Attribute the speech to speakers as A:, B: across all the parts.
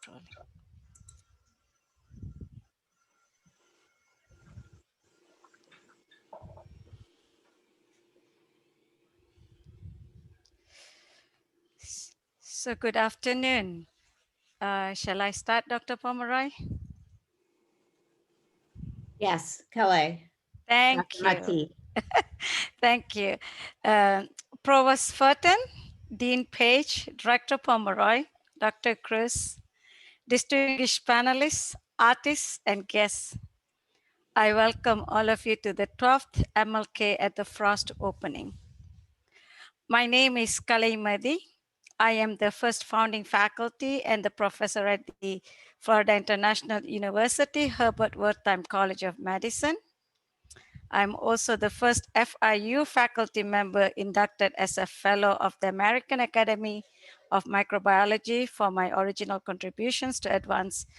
A: rolling. So good afternoon. Shall I start, Dr. Pomeroy?
B: Yes, Kelly.
A: Thank
B: Dr.
A: you.
B: Mathew.
A: Thank you. Provost Furton, Dean Page, Director Pomeroy, Dr. Chris, distinguished panelists, artists, and guests. I welcome all of you to the 12th MLK at the Frost opening. My name is Kalei Madi. I am the first founding faculty and the professor at the Florida International University Herbert Wertheim College of Medicine. I'm also the first FIU faculty member inducted as a fellow of the American Academy of Microbiology for my original contributions to advanced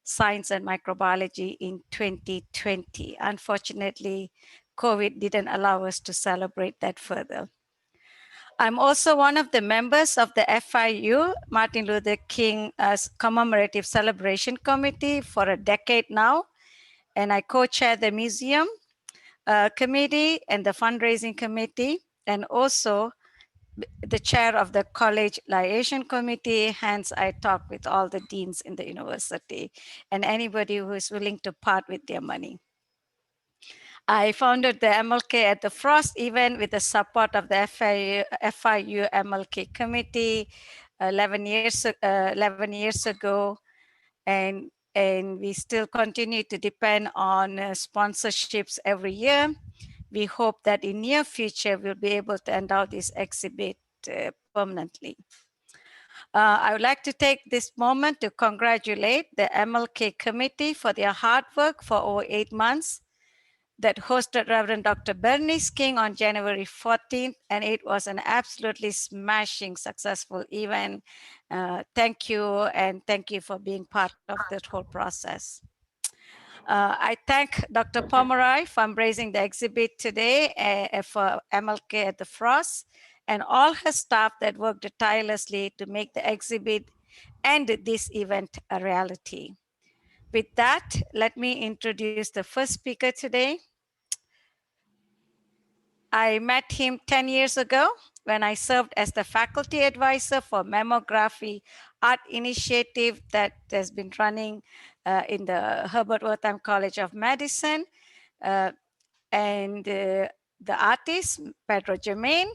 A: science and microbiology in 2020. Unfortunately, COVID didn't allow us to celebrate that further. I'm also one of the members of the FIU Martin Luther King Commemorative Celebration Committee for a decade now, and I co-chair the museum committee and the fundraising committee, and also the chair of the college liaison committee. Hence, I talk with all the deans in the university and anybody who is willing to part with their money. I founded the MLK at the Frost event with the support of the FIU MLK committee 11 years ago. And we still continue to depend on sponsorships every year. We hope that in near future, we'll be able to endow this exhibit permanently. I would like to take this moment to congratulate the MLK committee for their hard work for over 8 months that hosted Reverend Dr. Bernice King on January 14th, and it was an absolutely smashing, successful event. Thank you, and thank you for being part of this whole process. I thank Dr. Pomeroy for embracing the exhibit today for MLK at the Frost, and all her staff that worked tirelessly to make the exhibit and this event a reality. With that, let me introduce the first speaker today. I met him 10 years ago when I served as the faculty advisor for Mammography Art Initiative that has been running in the Herbert Wertheim College of Medicine. The artist, Pedro Germain,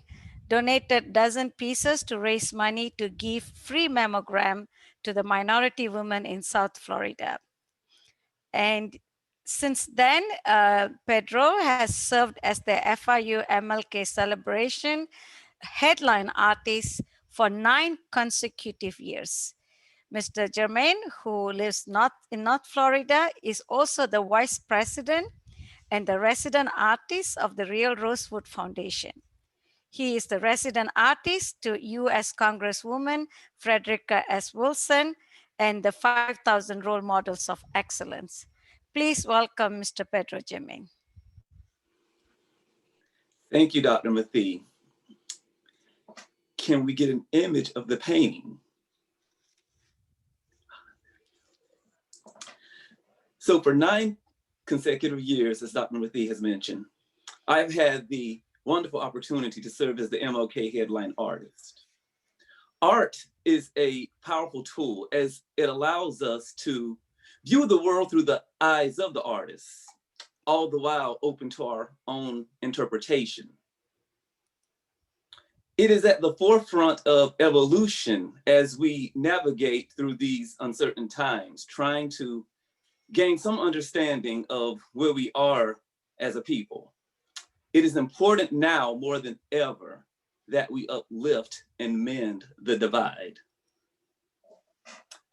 A: donated dozen pieces to raise money to give free mammogram to the minority women in South Florida. And since then, Pedro has served as the FIU MLK celebration headline artist for 9 consecutive years. Mr. Germain, who lives in North Florida, is also the vice president and the resident artist of the Real Rosewood Foundation. He is the resident artist to U.S. Congresswoman Frederica S. Wilson and the 5,000 Role Models of Excellence. Please welcome Mr. Pedro Germain.
C: Thank you, Dr. Mathew. Can we get an image of the painting? So for 9 consecutive years, as Dr. Mathew has mentioned, I've had the wonderful opportunity to serve as the MLK headline artist. Art is a powerful tool as it allows us to view the world through the eyes of the artist, all the while open to our own interpretation. It is at the forefront of evolution as we navigate through these uncertain times, trying to gain some understanding of where we are as a people. It is important now more than ever that we uplift and mend the divide.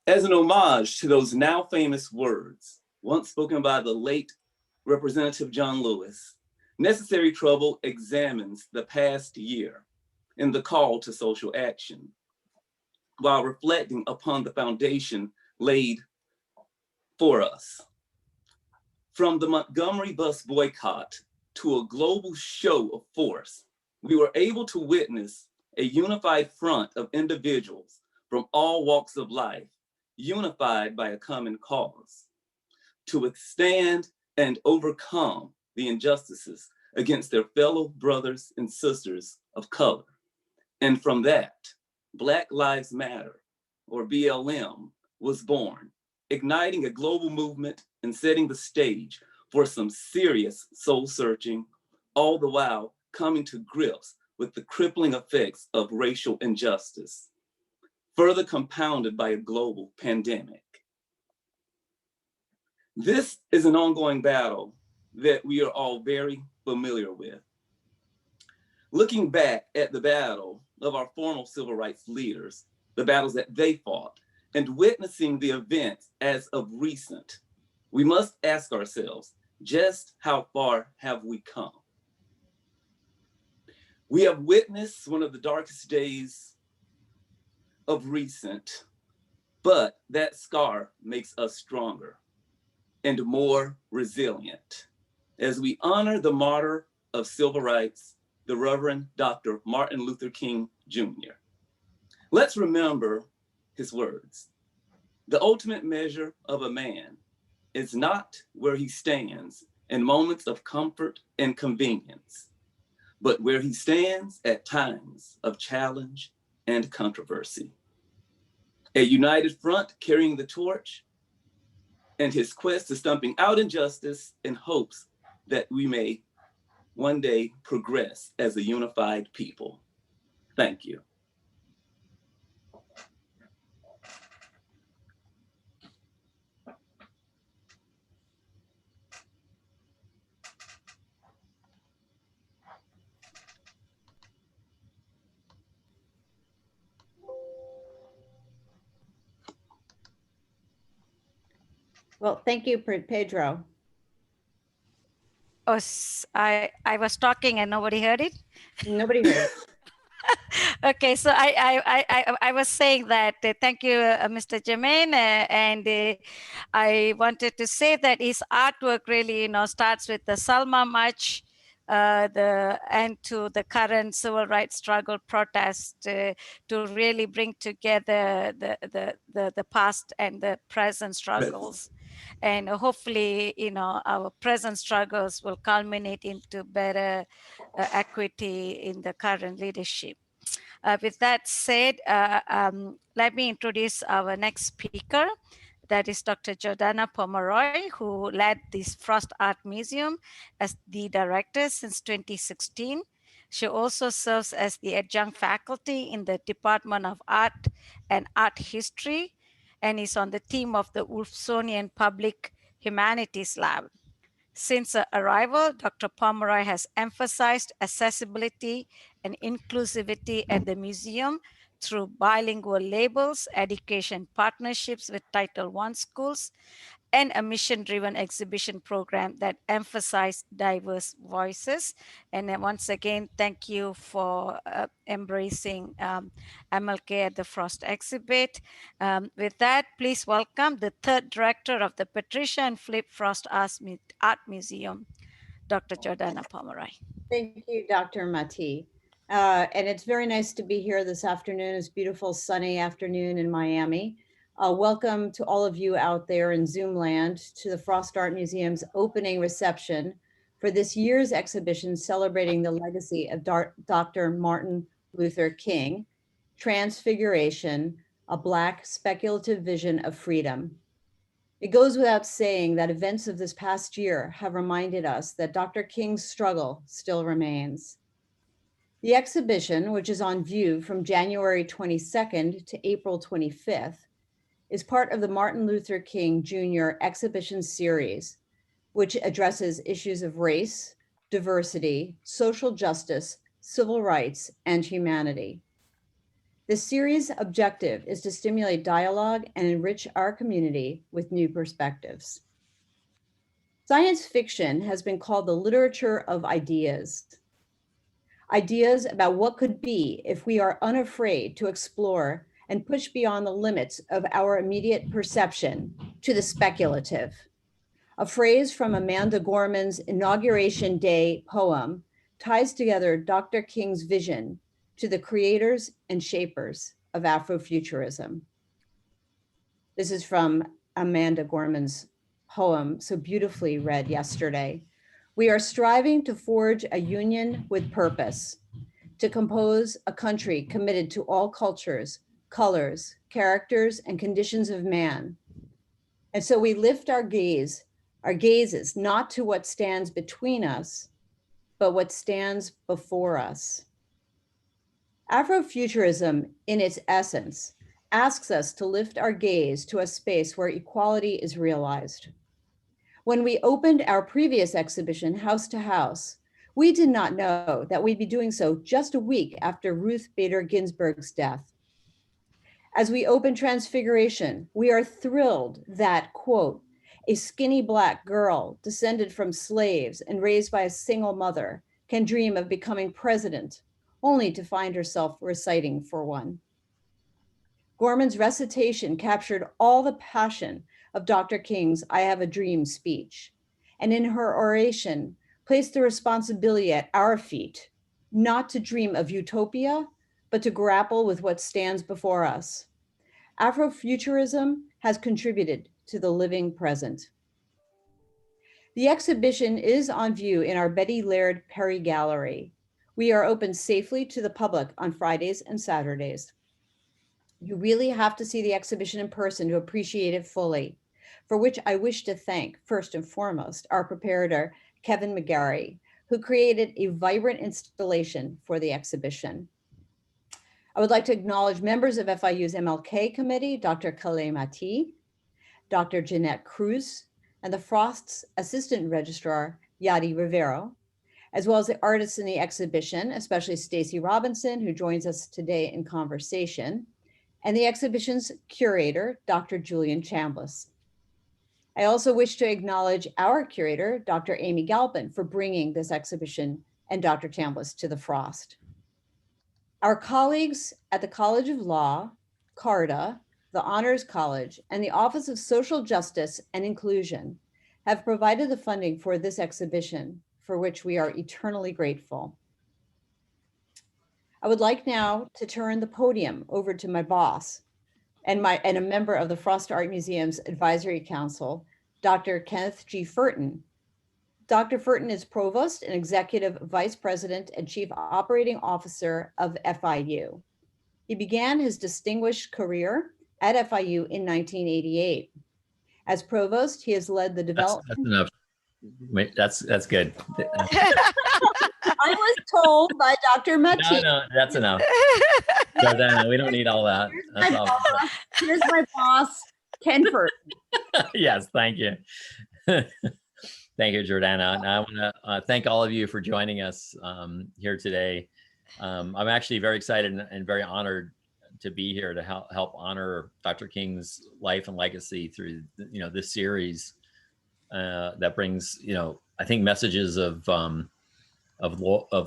C: As an homage to those now famous words, once spoken by the late Representative John Lewis, Necessary Trouble examines the past year and the call to social action, while reflecting upon the foundation laid for us. From the Montgomery bus boycott to a global show of force, we were able to witness a unified front of individuals from all walks of life unified by a common cause, to withstand and overcome the injustices against their fellow brothers and sisters of color. And from that, Black Lives Matter, or BLM, was born, igniting a global movement and setting the stage for some serious soul searching, all the while coming to grips with the crippling effects of racial injustice, further compounded by a global pandemic. This is an ongoing battle that we are all very familiar with. Looking back at the battle of our former civil rights leaders, the battles that they fought, and witnessing the events as of recent, we must ask ourselves, just how far have we come? We have witnessed one of the darkest days of recent, but that scar makes us stronger and more resilient as we honor the martyr of civil rights, the Reverend Dr. Martin Luther King Jr. Let's remember his words. The ultimate measure of a man is not where he stands in moments of comfort and convenience, but where he stands at times of challenge and controversy. A united front carrying the torch, and his quest to stomping out injustice in hopes that we may one day progress as a unified people. Thank you.
B: Well, thank you, Pedro.
A: Oh, I was talking and nobody heard it.
B: Nobody heard it.
A: Okay, so I was saying that thank you, Mr. Jermaine, and I wanted to say that his artwork really, starts with the Selma March, the end to the current civil rights struggle protest to really bring together the past and the present struggles. And hopefully, our present struggles will culminate into better equity in the current leadership. With that said, let me introduce our next speaker. That is Dr. Jordana Pomeroy, who led this Frost Art Museum as the director since 2016. She also serves as the adjunct faculty in the Department of Art and Art History, and is on the team of the Wolfsonian Public Humanities Lab. Since her arrival, Dr. Pomeroy has emphasized accessibility and inclusivity at the museum through bilingual labels, education partnerships with Title I schools, and a mission-driven exhibition program that emphasizes diverse voices. And then once again, thank you for embracing MLK at the Frost exhibit. With that, please welcome the third director of the Patricia and Flip Frost Art Museum, Dr. Jordana Pomeroy.
B: Thank you, Dr. Mathew. And it's very nice to be here this afternoon. It's a beautiful sunny afternoon in Miami. Welcome to all of you out there in Zoom land to the Frost Art Museum's opening reception for this year's exhibition celebrating the legacy of Dr. Martin Luther King, Transfiguration, a Black speculative vision of freedom. It goes without saying that events of this past year have reminded us that Dr. King's struggle still remains. The exhibition, which is on view from January 22nd to April 25th, is part of the Martin Luther King Jr. exhibition series, which addresses issues of race, diversity, social justice, civil rights, and humanity. The series' objective is to stimulate dialogue and enrich our community with new perspectives. Science fiction has been called the literature of ideas. Ideas about what could be if we are unafraid to explore and push beyond the limits of our immediate perception to the speculative. A phrase from Amanda Gorman's Inauguration Day poem ties together Dr. King's vision to the creators and shapers of Afrofuturism. This is from Amanda Gorman's poem, so beautifully read yesterday. We are striving to forge a union with purpose, to compose a country committed to all cultures, colors, characters, and conditions of man. And so we lift our gazes not to what stands between us, but what stands before us. Afrofuturism, in its essence, asks us to lift our gaze to a space where equality is realized. When we opened our previous exhibition, House to House, we did not know that we'd be doing so just a week after Ruth Bader Ginsburg's death. As we open Transfiguration, we are thrilled that, quote, a skinny Black girl descended from slaves and raised by a single mother can dream of becoming president, only to find herself reciting for one. Gorman's recitation captured all the passion of Dr. King's I Have a Dream speech, and in her oration, placed the responsibility at our feet, not to dream of utopia, but to grapple with what stands before us. Afrofuturism has contributed to the living present. The exhibition is on view in our Betty Laird Perry Gallery. We are open safely to the public on Fridays and Saturdays. You really have to see the exhibition in person to appreciate it fully, for which I wish to thank, first and foremost, our preparator, Kevin McGarry, who created a vibrant installation for the exhibition. I would like to acknowledge members of FIU's MLK committee, Dr. Kale Mati, Dr. Jeanette Cruz, and the Frost's assistant registrar, Yadi Rivero, as well as the artists in the exhibition, especially Stacey Robinson, who joins us today in conversation, and the exhibition's curator, Dr. Julian Chambliss. I also wish to acknowledge our curator, Dr. Amy Galpin, for bringing this exhibition and Dr. Chambliss to the Frost. Our colleagues at the College of Law, CARTA, the Honors College, and the Office of Social Justice and Inclusion have provided the funding for this exhibition, for which we are eternally grateful. I would like now to turn the podium over to my boss and a member of the Frost Art Museum's Advisory Council, Dr. Kenneth G. Furton. Dr. Furton is Provost and Executive Vice President and Chief Operating Officer of FIU. He began his distinguished career at FIU in 1988. As Provost, he has led the development.
D: That's enough. Wait, that's good.
B: I was told by Dr. Mathew.
D: No, that's enough. Jordana, we don't need all that. That's all.
B: Here's my boss, Kenford.
D: Yes, thank you. Thank you, Jordana. And I want to thank all of you for joining us here today. I'm actually very excited and very honored to be here to help honor Dr. King's life and legacy through this series that brings I think messages of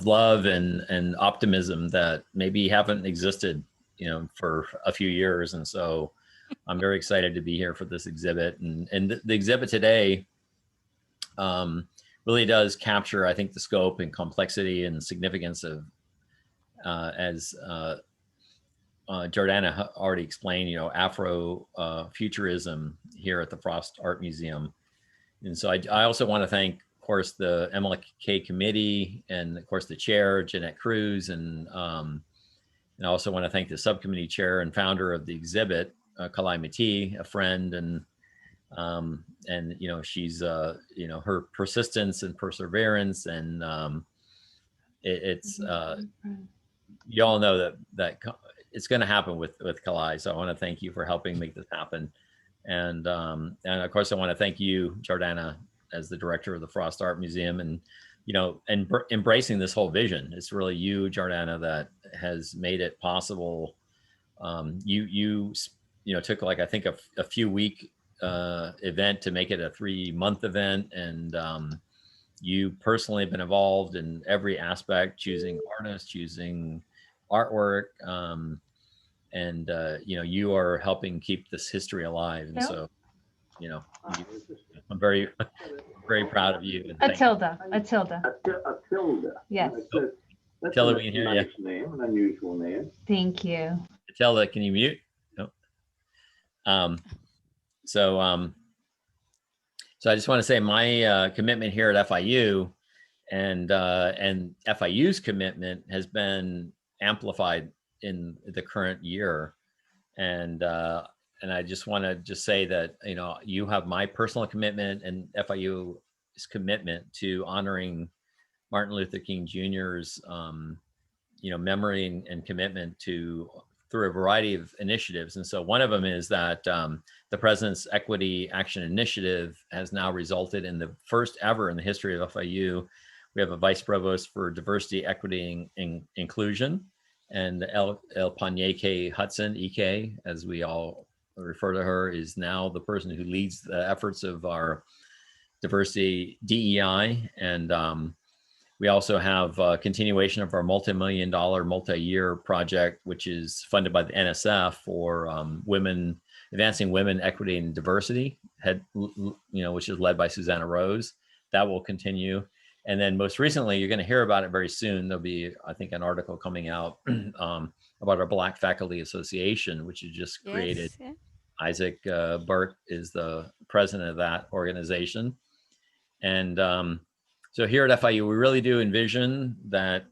D: love and optimism that maybe haven't existed for a few years. And so I'm very excited to be here for this exhibit, and the exhibit today really does capture, I think, the scope and complexity and significance of as Jordana already explained, Afrofuturism here at the Frost Art Museum. And so I also want to thank, of course, the MLK committee and, of course, the chair, Jeanette Cruz, and I also want to thank the subcommittee chair and founder of the exhibit, Kalai Mati, a friend, and she's her persistence and perseverance, and it's you all know that it's going to happen with Kalai. So I want to thank you for helping make this happen. And of course, I want to thank you, Jordana, as the director of the Frost Art Museum, and embracing this whole vision. It's really you, Jordana, that has made it possible. You took, like, I think a few week event to make it a 3-month event, and you personally have been involved in every aspect, choosing artists, choosing artwork, and you are helping keep this history alive. And so I'm very proud of you.
E: Atilda. Yes.
D: Atilda, we can hear you.
F: Name, an unusual name.
E: Thank you.
D: Atilda, can you mute? No. So, so I just want to say my commitment here at FIU and FIU's commitment has been amplified in the current year. And I just want to just say that, you know, you have my personal commitment and FIU's commitment to honoring Martin Luther King Jr.'s, you know, memory and commitment to through a variety of initiatives. And so one of them is that the President's Equity Action Initiative has now resulted in the first ever in the history of FIU. We have a Vice Provost for Diversity, Equity, and Inclusion, and El Panyeke Hudson, EK, as we all refer to her, is now the person who leads the efforts of our diversity DEI. And we also have a continuation of our multi-million-dollar, multi-year project, which is funded by the NSF for women, advancing women, equity, and diversity, which is led by Susanna Rose. That will continue. And then most recently, you're going to hear about it very soon. There'll be, I think, an article coming out about our Black Faculty Association, which is just created. Yes, yeah. Isaac Burke is the president of that organization. And so here at FIU, we really do envision that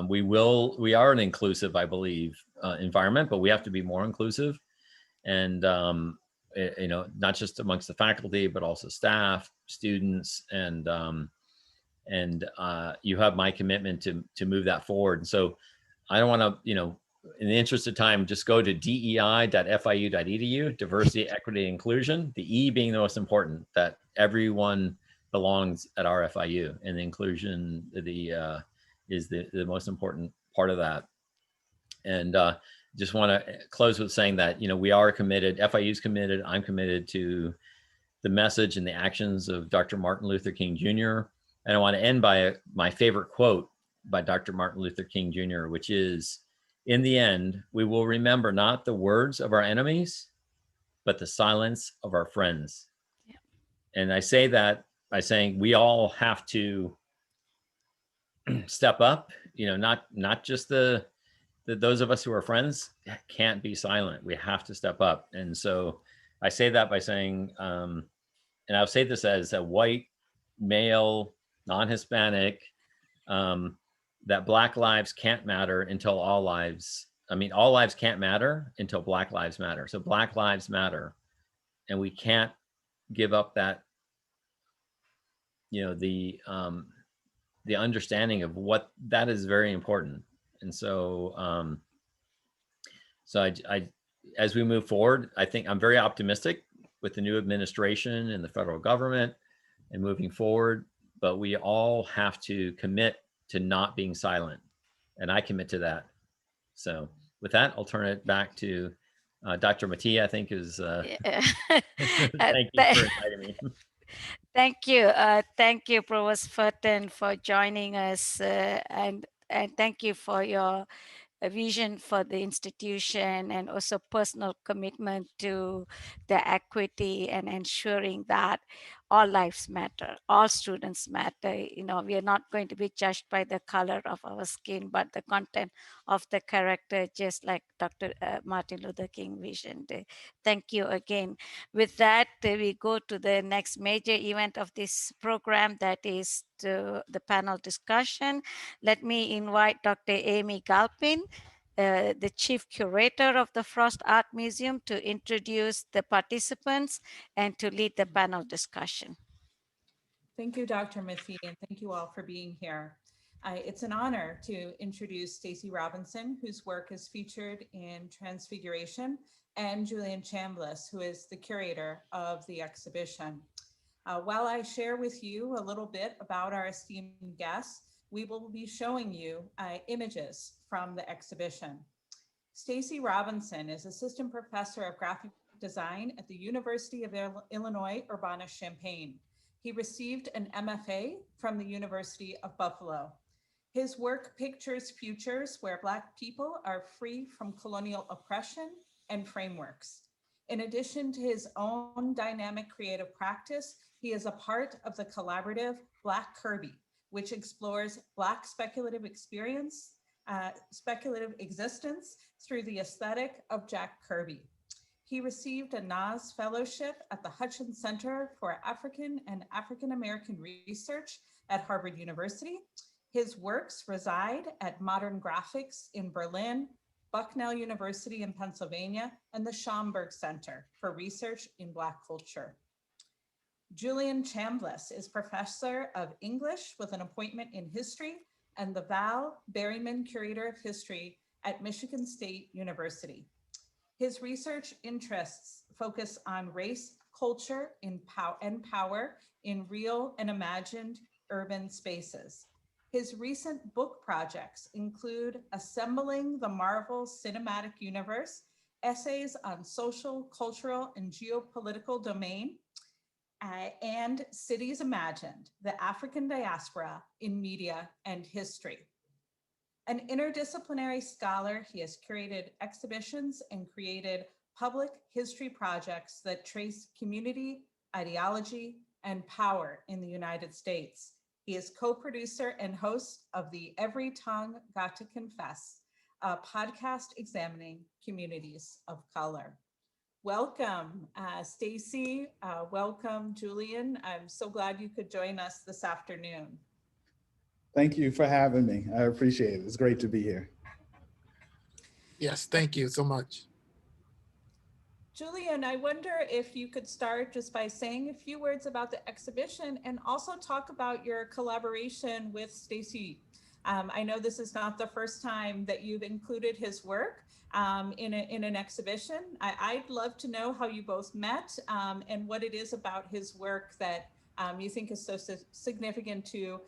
D: we are an inclusive, I believe, environment, but we have to be more inclusive. And, you know, not just amongst the faculty, but also staff, students, and you have my commitment to move that forward. And so I don't want to, you know, in the interest of time, just go to dei.fiu.edu, diversity, equity, inclusion, the E being the most important, that everyone belongs at our FIU, and the inclusion is the most important part of that. And just want to close with saying that, you know, we are committed, FIU's committed, I'm committed to the message and the actions of Dr. Martin Luther King Jr. And I want to end by my favorite quote by Dr. Martin Luther King Jr., which is, "In the end, we will remember not the words of our enemies, but the silence of our friends." Yeah. And I say that by saying we all have to step up, you know, not just those of us who are friends can't be silent. We have to step up. And so I say that by saying, and I'll say this as a white, male, non-Hispanic, that Black lives can't matter until all lives can't matter until Black lives matter. So Black lives matter, and we can't give up that, you know, the understanding of what that is very important. And so, I as we move forward, I think I'm very optimistic with the new administration and the federal government and moving forward, but we all have to commit to not being silent. And I commit to that. So with that, I'll turn it back to Dr. Mathew, I think is, thank you for inviting me.
A: Thank you. Thank you, Provost Furton, for joining us. And thank you for your vision for the institution and also personal commitment to the equity and ensuring that all lives matter, all students matter. You know, we are not going to be judged by the color of our skin, but the content of the character, just like Dr. Martin Luther King visioned. Thank you again. With that, we go to the next major event of this program, that is the panel discussion. Let me invite Dr. Amy Galpin, the chief curator of the Frost Art Museum, to introduce the participants and to lead the panel discussion.
E: Thank you, Dr. Mathew, and thank you all for being here. It's an honor to introduce Stacey Robinson, whose work is featured in Transfiguration, and Julian Chambliss, who is the curator of the exhibition. While I share with you a little bit about our esteemed guests, we will be showing you images from the exhibition. Stacey Robinson is assistant professor of graphic design at the University of Illinois, Urbana-Champaign. He received an MFA from the University of Buffalo. His work pictures futures where Black people are free from colonial oppression and frameworks. In addition to his own dynamic creative practice, he is a part of the collaborative Black Kirby, which explores Black speculative existence through the aesthetic of Jack Kirby. He received a NAS Fellowship at the Hutchins Center for African and African American Research at Harvard University. His works reside at Modern Graphics in Berlin, Bucknell University in Pennsylvania, and the Schomburg Center for Research in Black Culture. Julian Chambliss is professor of English with an appointment in history and the Val Berryman Curator of History at Michigan State University. His research interests focus on race, culture, and power in real and imagined urban spaces. His recent book projects include Assembling the Marvel Cinematic Universe, essays on social, cultural, and geopolitical domain, and Cities Imagined, the African Diaspora in Media and History. An interdisciplinary scholar, he has curated exhibitions and created public history projects that trace community, ideology, and power in the United States. He is co-producer and host of the Every Tongue Got to Confess, a podcast examining communities of color. Welcome, Stacey. Welcome, Julian. I'm so glad you could join us this afternoon.
F: Thank you for having me. I appreciate it. It's great to be here.
G: Yes, thank you so much.
E: Julian, I wonder if you could start just by saying a few words about the exhibition and also talk about your collaboration with Stacey. I know this is not the first time that you've included his work in an exhibition. I'd love to know how you both met and what it is about his work that you think is so significant to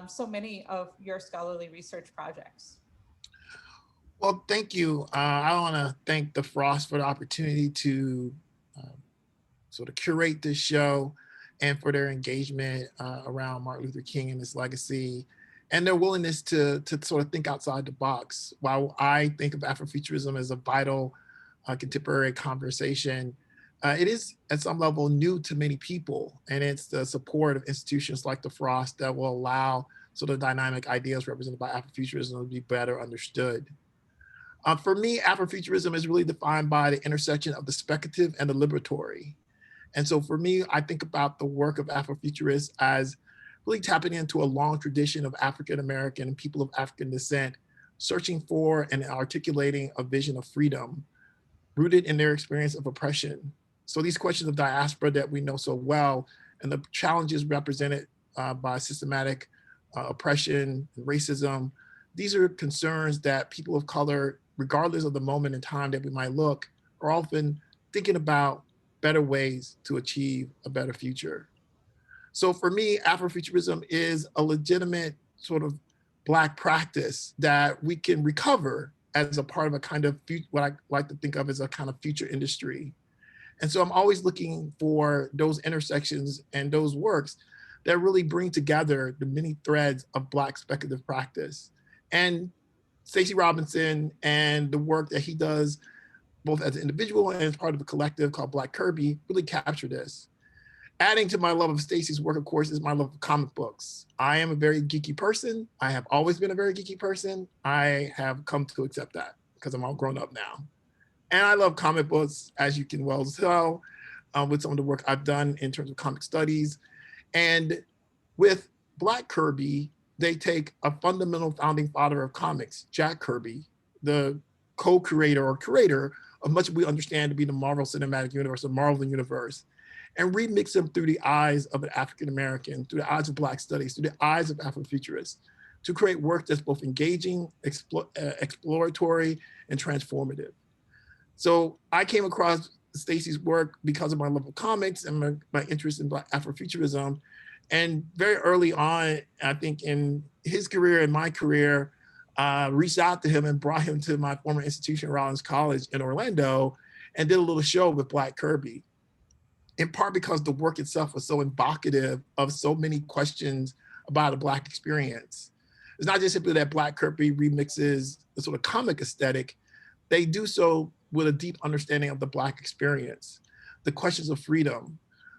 E: so many of your scholarly research projects.
G: Well, thank you. I want to thank the Frost for the opportunity to sort of curate this show and for their engagement around Martin Luther King and his legacy and their willingness to sort of think outside the box. While I think of Afrofuturism as a vital contemporary conversation, it is at some level new to many people, and it's the support of institutions like the Frost that will allow sort of dynamic ideas represented by Afrofuturism to be better understood. For me, Afrofuturism is really defined by the intersection of the speculative and the liberatory. And so for me, I think about the work of Afrofuturists as really tapping into a long tradition of African-American and people of African descent, searching for and articulating a vision of freedom rooted in their experience of oppression. So these questions of diaspora that we know so well and the challenges represented by systematic oppression and racism, these are concerns that people of color, regardless of the moment in time that we might look, are often thinking about better ways to achieve a better future. So for me, Afrofuturism is a legitimate sort of Black practice that we can recover as a part of a kind of what I like to think of as a kind of future industry. And so I'm always looking for those intersections and those works that really bring together the many threads of Black speculative practice. And Stacey Robinson and the work that he does, both as an individual and as part of a collective called Black Kirby, really capture this. Adding to my love of Stacey's work, of course, is my love of comic books. I am a very geeky person. I have always been a very geeky person. I have come to accept that because I'm all grown up now. And I love comic books, as you can well tell, with some of the work I've done in terms of comic studies. And with Black Kirby, they take a fundamental founding father of comics, Jack Kirby, the co-curator or curator of much we understand to be the Marvel Cinematic Universe, the Marvel Universe, and remix them through the eyes of an African-American, through the eyes of Black studies, through the eyes of Afrofuturists, to create work that's both engaging, exploratory, and transformative. So I came across Stacey's work because of my love of comics and my interest in Black Afrofuturism. And very early on, I think in his career and my career, reached out to him and brought him to my former institution, Rollins College in Orlando, and did a little show with Black Kirby. In part because the work itself was so evocative of so many questions about a Black experience. It's not just simply that Black Kirby remixes the sort of comic aesthetic, they do so with a deep understanding of the Black experience, the questions of freedom,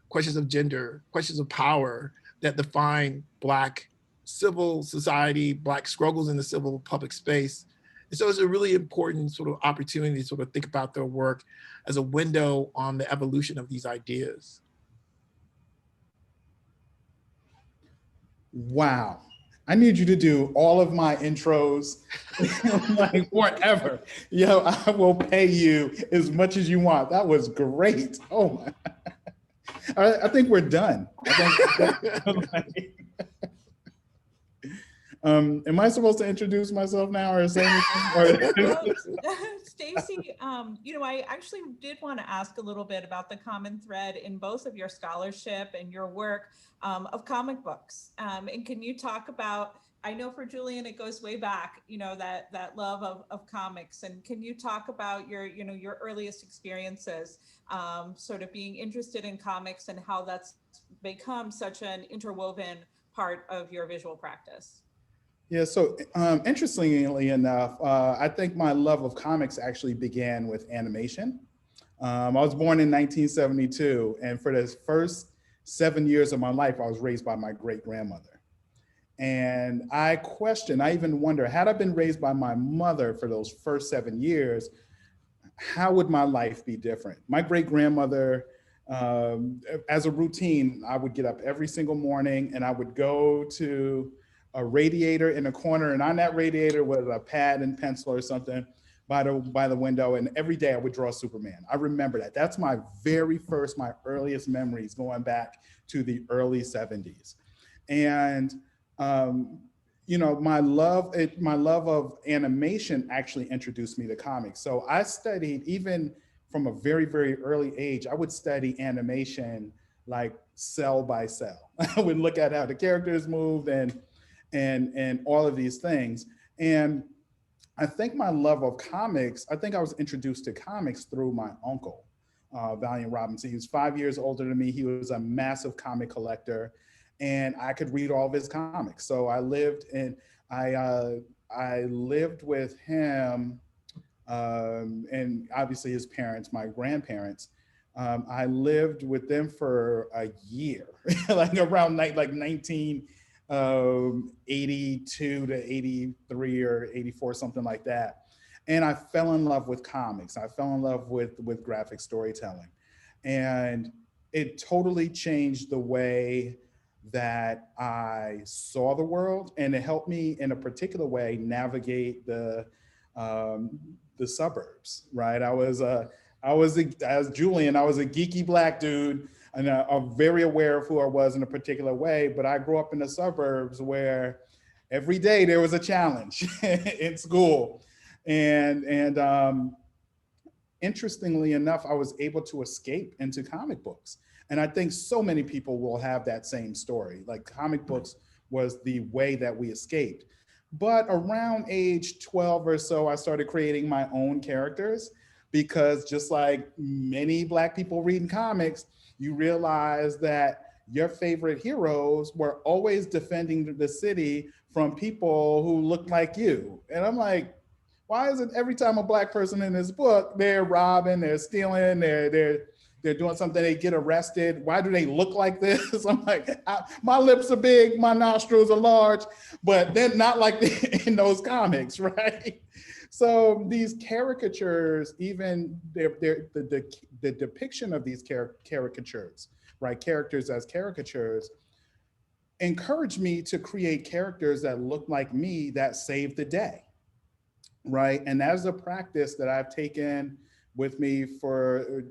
G: questions of gender, questions of power that define Black civil society, Black struggles in the civil public space, And so it's a really important sort of opportunity to sort of think about their work as a window on the evolution of these ideas.
F: Wow. I need you to do all of my intros like forever. Yo, I will pay you as much as you want. That was great. Oh my. I think we're done. Am I supposed to introduce myself now or say anything?
E: Stacey, I actually did want to ask a little bit about the common thread in both of your scholarship and your work of comic books. And can you talk about, I know for Julian, it goes way back, that love of comics. And can you talk about your earliest experiences, sort of being interested in comics and how that's become such an interwoven part of your visual practice?
F: Yeah, so interestingly enough, I think my love of comics actually began with animation. I was born in 1972, and for the first 7 years of my life, I was raised by my great-grandmother. And I even wonder, had I been raised by my mother for those first 7 years, how would my life be different? My great-grandmother, as a routine, I would get up every single morning and I would go to a radiator in a corner, and on that radiator was a pad and pencil or something by the window, and every day I would draw Superman. I remember that. That's my earliest memories going back to the early 70s. And my love of animation actually introduced me to comics. So I studied, even from a very, very early age, I would study animation like cell by cell. I would look at how the characters moved and all of these things. And I think my love of comics, I think I was introduced to comics through my uncle, Julian Robinson. He was 5 years older than me. He was a massive comic collector, and I could read all of his comics. So I lived with him, and obviously his parents, my grandparents. I lived with them for a year, like around 1982 to 83 or 84, something like that. And I fell in love with comics. I fell in love with graphic storytelling. And it totally changed the way that I saw the world, and it helped me in a particular way navigate the suburbs, right? As Julian, I was a geeky Black dude, and I'm very aware of who I was in a particular way, but I grew up in the suburbs where every day there was a challenge in school. And interestingly enough, I was able to escape into comic books. And I think so many people will have that same story. Like, comic books was the way that we escaped. But around age 12 or so, I started creating my own characters, because just like many Black people reading comics, you realize that your favorite heroes were always defending the city from people who looked like you. And I'm like, why is it every time a Black person in this book, they're robbing, they're stealing, they're doing something, they get arrested? Why do they look like this? I'm like, my lips are big, my nostrils are large, but they're not like in those comics, right? So these caricatures, even the depiction of these caricatures, right? Characters as caricatures, encouraged me to create characters that look like me, that save the day, right? And that's a practice that I've taken with me for,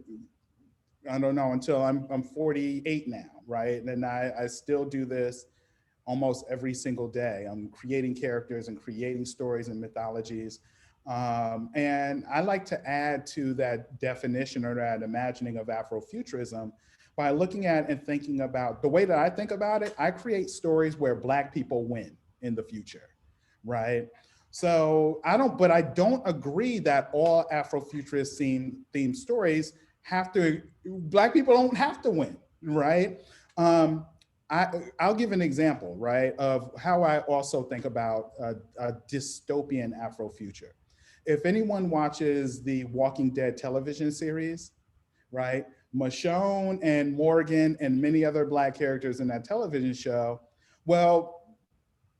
F: I don't know, until I'm 48 now, right? And I still do this almost every single day. I'm creating characters and creating stories and mythologies. And I like to add to that definition or that imagining of Afrofuturism by looking at and thinking about the way that I think about it. I create stories where Black people win in the future, right? So I don't agree that all Afrofuturist themed stories Black people don't have to win, right? I'll give an example, right, of how I also think about a dystopian Afrofuture. If anyone watches the Walking Dead television series, right, Michonne and Morgan and many other Black characters in that television show, well,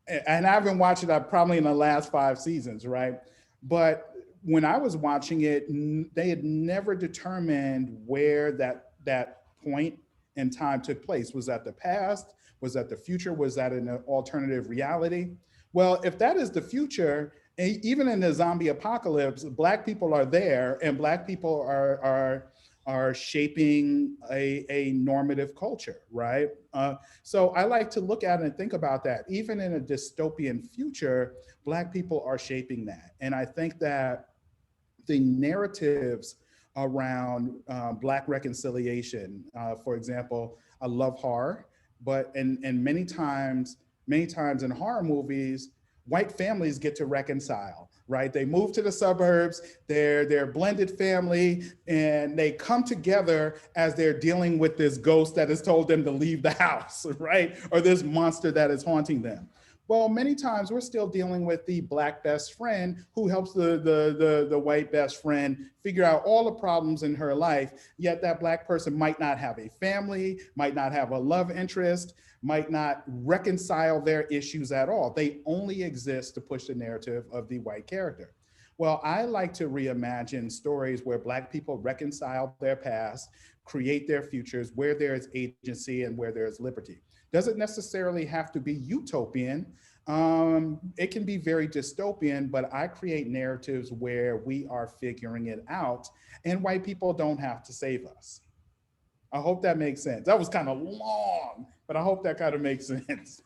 F: and I haven't watched it probably in the last 5 seasons, right? But when I was watching it, they had never determined where that point in time took place. Was that the past? Was that the future? Was that an alternative reality? Well, if that is the future, even in the zombie apocalypse, Black people are there, and Black people are shaping a normative culture, right? So I like to look at it and think about that. Even in a dystopian future, Black people are shaping that. And I think that the narratives around Black reconciliation, for example, I love horror, but and many times in horror movies, white families get to reconcile, right? They move to the suburbs, they're a blended family, and they come together as they're dealing with this ghost that has told them to leave the house, right? Or this monster that is haunting them. Well, many times we're still dealing with the Black best friend who helps the white best friend figure out all the problems in her life, yet that Black person might not have a family, might not have a love interest, might not reconcile their issues at all. They only exist to push the narrative of the white character. Well, I like to reimagine stories where Black people reconcile their past, create their futures, where there is agency and where there is liberty. Doesn't necessarily have to be utopian. It can be very dystopian, but I create narratives where we are figuring it out and white people don't have to save us. I hope that makes sense. That was kind of long, but I hope that kind of makes sense.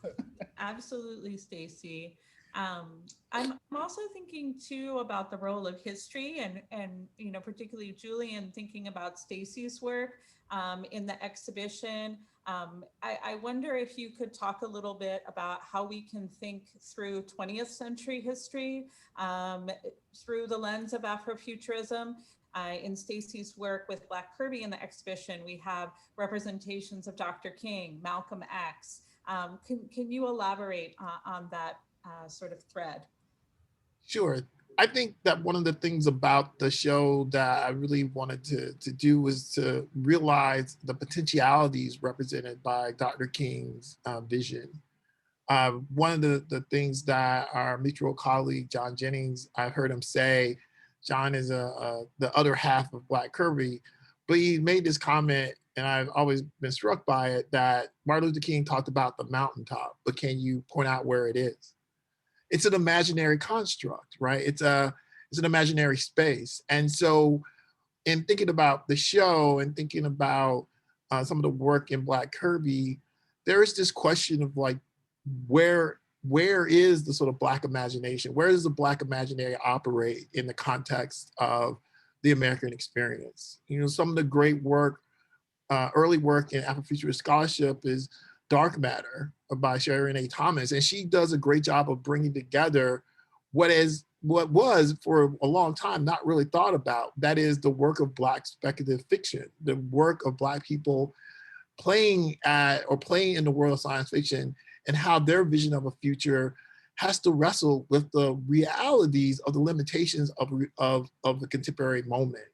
E: Absolutely, Stacey. I'm also thinking too about the role of history and you know, particularly Julian thinking about Stacey's work in the exhibition. I wonder if you could talk a little bit about how we can think through 20th century history through the lens of Afrofuturism. In Stacey's work with Black Kirby in the exhibition, we have representations of Dr. King, Malcolm X. Can you elaborate on that sort of thread?
G: Sure. I think that one of the things about the show that I really wanted to do was to realize the potentialities represented by Dr. King's vision. One of the things that our mutual colleague, John Jennings, I've heard him say, John is the other half of Black Kirby, but he made this comment, and I've always been struck by it, that Martin Luther King talked about the mountaintop, but can you point out where it is? It's an imaginary construct, right? It's an imaginary space. And so in thinking about the show and thinking about some of the work in Black Kirby, there is this question of like, where is the sort of Black imagination? Where does the Black imaginary operate in the context of the American experience? You know, some of the great work, early work in Afrofuturist scholarship is Dark Matter by Sharon A. Thomas. And she does a great job of bringing together what was for a long time not really thought about. That is the work of Black speculative fiction, the work of Black people playing in the world of science fiction, and how their vision of a future has to wrestle with the realities of the limitations of the contemporary moment.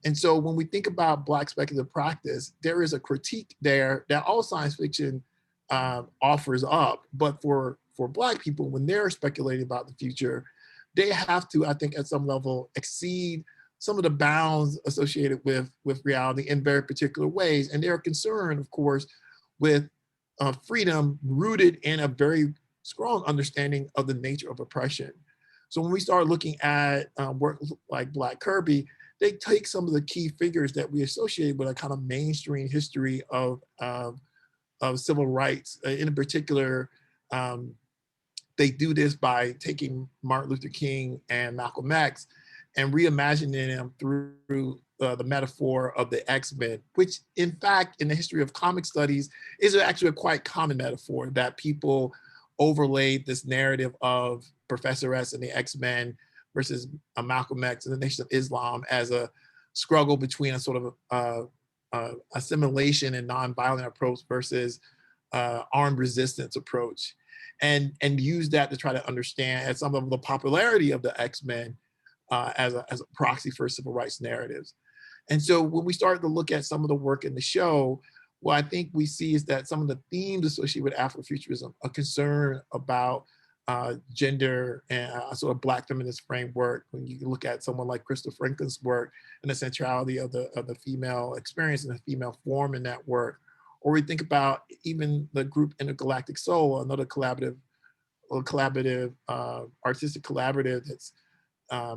G: And so when we think about Black speculative practice, there is a critique there that all science fiction offers up. But for Black people, when they're speculating about the future, they have to, I think, at some level, exceed some of the bounds associated with reality in very particular ways. And they're concerned, of course, with freedom rooted in a very strong understanding of the nature of oppression. So when we start looking at work like Black Kirby, they take some of the key figures that we associate with a kind of mainstream history of civil rights. In particular, they do this by taking Martin Luther King and Malcolm X and reimagining them through the metaphor of the X-Men, which in fact, in the history of comic studies, is actually a quite common metaphor that people overlaid this narrative of Professor S and the X-Men versus Malcolm X and the Nation of Islam as a struggle between a sort of assimilation and nonviolent approach versus armed resistance approach, and use that to try to understand some of the popularity of the X-Men as a proxy for civil rights narratives. And so when we start to look at some of the work in the show, what I think we see is that some of the themes associated with Afrofuturism, a concern about gender and sort of Black feminist framework. When you look at someone like Krista Franklin's work and the centrality of the female experience and the female form in that work, or we think about even the group Intergalactic Soul, another collaborative artistic collaborative that's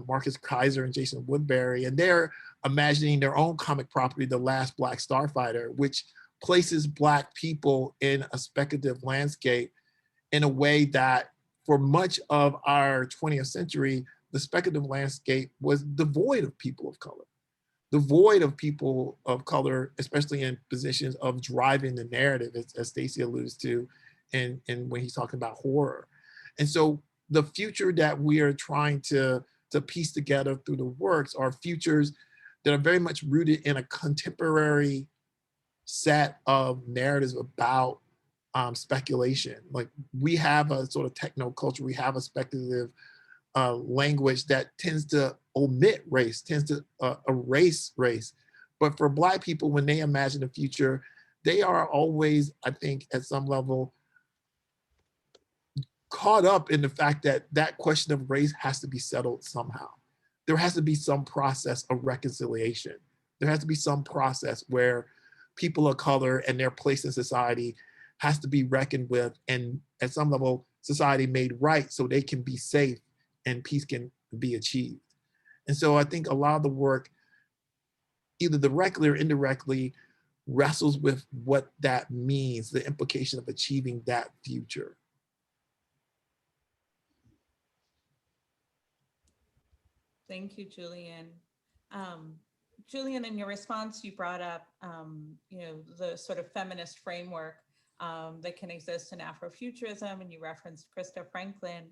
G: Marcus Kaiser and Jason Woodbury, and they're imagining their own comic property, The Last Black Starfighter, which places Black people in a speculative landscape in a way that for much of our 20th century, the speculative landscape was devoid of people of color, devoid of people of color, especially in positions of driving the narrative, as Stacey alludes to, and when he's talking about horror. And so the future that we are trying to piece together through the works are futures that are very much rooted in a contemporary set of narratives about speculation. Like, we have a sort of techno culture, we have a speculative language that tends to omit race, tends to erase race. But for Black people, when they imagine the future, they are always, I think, at some level, caught up in the fact that that question of race has to be settled somehow. There has to be some process of reconciliation. There has to be some process where people of color and their place in society has to be reckoned with, and at some level, society made right so they can be safe and peace can be achieved. And so I think a lot of the work, either directly or indirectly, wrestles with what that means, the implication of achieving that future.
E: Thank you, Julian. Julian, in your response, you brought up, the sort of feminist framework that can exist in Afrofuturism, and you referenced Krista Franklin.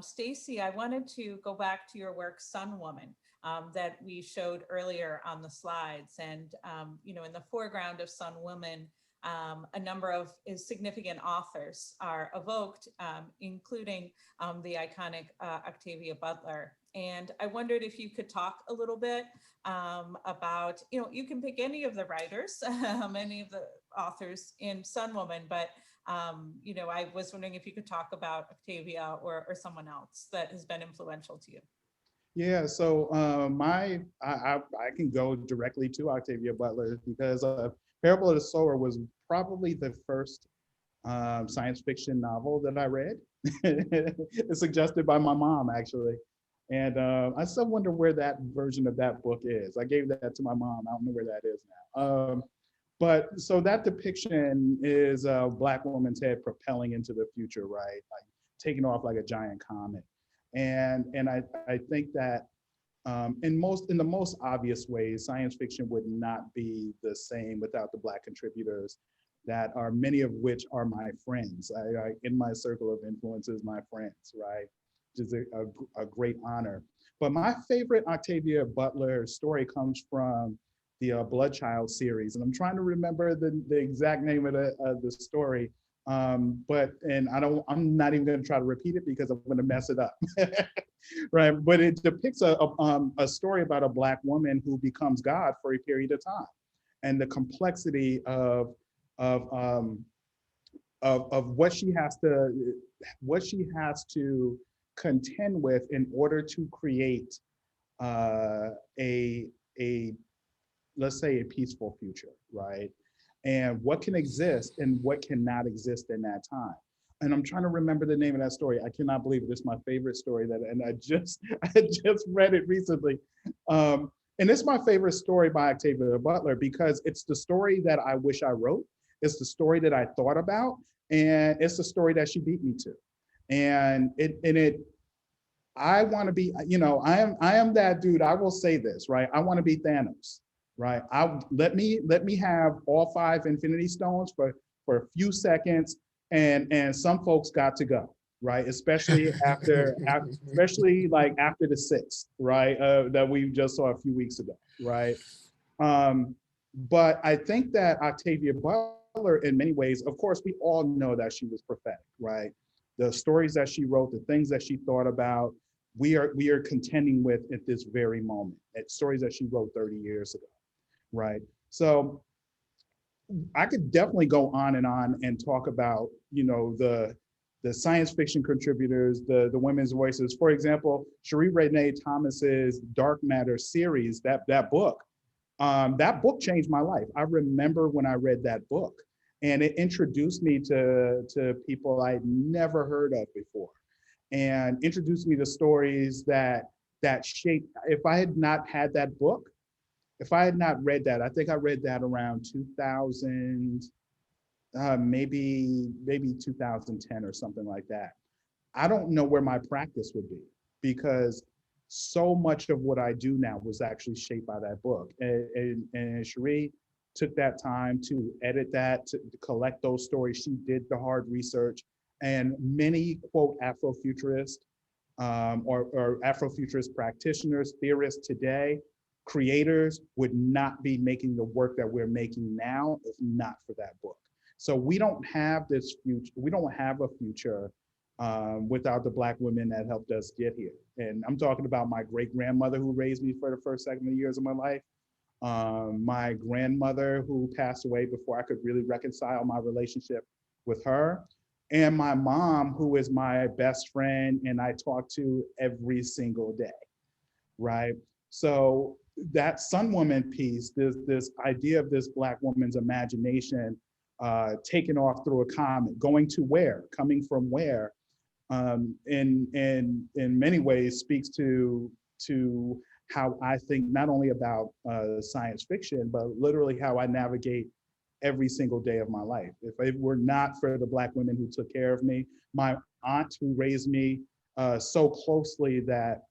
E: Stacey, I wanted to go back to your work, Sun Woman, that we showed earlier on the slides. And, in the foreground of Sun Woman, a number of significant authors are evoked, including the iconic Octavia Butler. And I wondered if you could talk a little bit about, you can pick any of the writers, any of the authors in Sun Woman, but, I was wondering if you could talk about Octavia or someone else that has been influential to you.
F: Yeah, so I can go directly to Octavia Butler because Parable of the Sower was probably the first science fiction novel that I read. It's suggested by my mom, actually. And I still wonder where that version of that book is. I gave that to my mom. I don't know where that is now. But so that depiction is a Black woman's head propelling into the future, right? Like taking off like a giant comet. And I think that in the most obvious ways, science fiction would not be the same without the Black contributors that are, many of which are my friends. I in my circle of influences, my friends, right? Which is a great honor. But my favorite Octavia Butler story comes from the Bloodchild series, and I'm trying to remember the exact name of the story. I'm not even going to try to repeat it because I'm going to mess it up. Right? But it depicts a story about a Black woman who becomes God for a period of time, and the complexity of what she has to contend with in order to create let's say a peaceful future, right? And what can exist and what cannot exist in that time. And I'm trying to remember the name of that story. I cannot believe it. It's my favorite story and I just read it recently. And it's my favorite story by Octavia Butler because it's the story that I wish I wrote. It's the story that I thought about, and it's the story that she beat me to. And I want to be, I am that dude. I will say this, right? I want to be Thanos, right? Let me have all 5 Infinity Stones for a few seconds, and some folks got to go, right? Especially especially like after the 6th, right? That we just saw a few weeks ago, right? But I think that Octavia Butler, in many ways, of course, we all know that she was prophetic, right? The stories that she wrote, the things that she thought about, we are contending with at this very moment. At stories that she wrote 30 years ago, right? So I could definitely go on and talk about, the science fiction contributors, the women's voices. For example, Cherie Renee Thomas's Dark Matter series, that book changed my life. I remember when I read that book, and it introduced me to people I'd never heard of before, and introduced me to stories that shaped. If I had not had that book, if I had not read that, I think I read that around 2000. Maybe 2010 or something like that. I don't know where my practice would be, because so much of what I do now was actually shaped by that book. And Cherie took that time to edit that, to collect those stories. She did the hard research, and many quote Afrofuturists or Afrofuturist practitioners, theorists today, creators would not be making the work that we're making now if not for that book. So we don't have this future. We don't have a future without the Black women that helped us get here. And I'm talking about my great grandmother who raised me for the first 7 years of my life. My grandmother who passed away before I could really reconcile my relationship with her. And my mom, who is my best friend and I talk to every single day, right? So that Sun Woman piece, this idea of this Black woman's imagination taken off through a comet, going to where, coming from where, in many ways speaks to how I think not only about science fiction, but literally how I navigate every single day of my life. If it were not for the Black women who took care of me, my aunt who raised me so closely that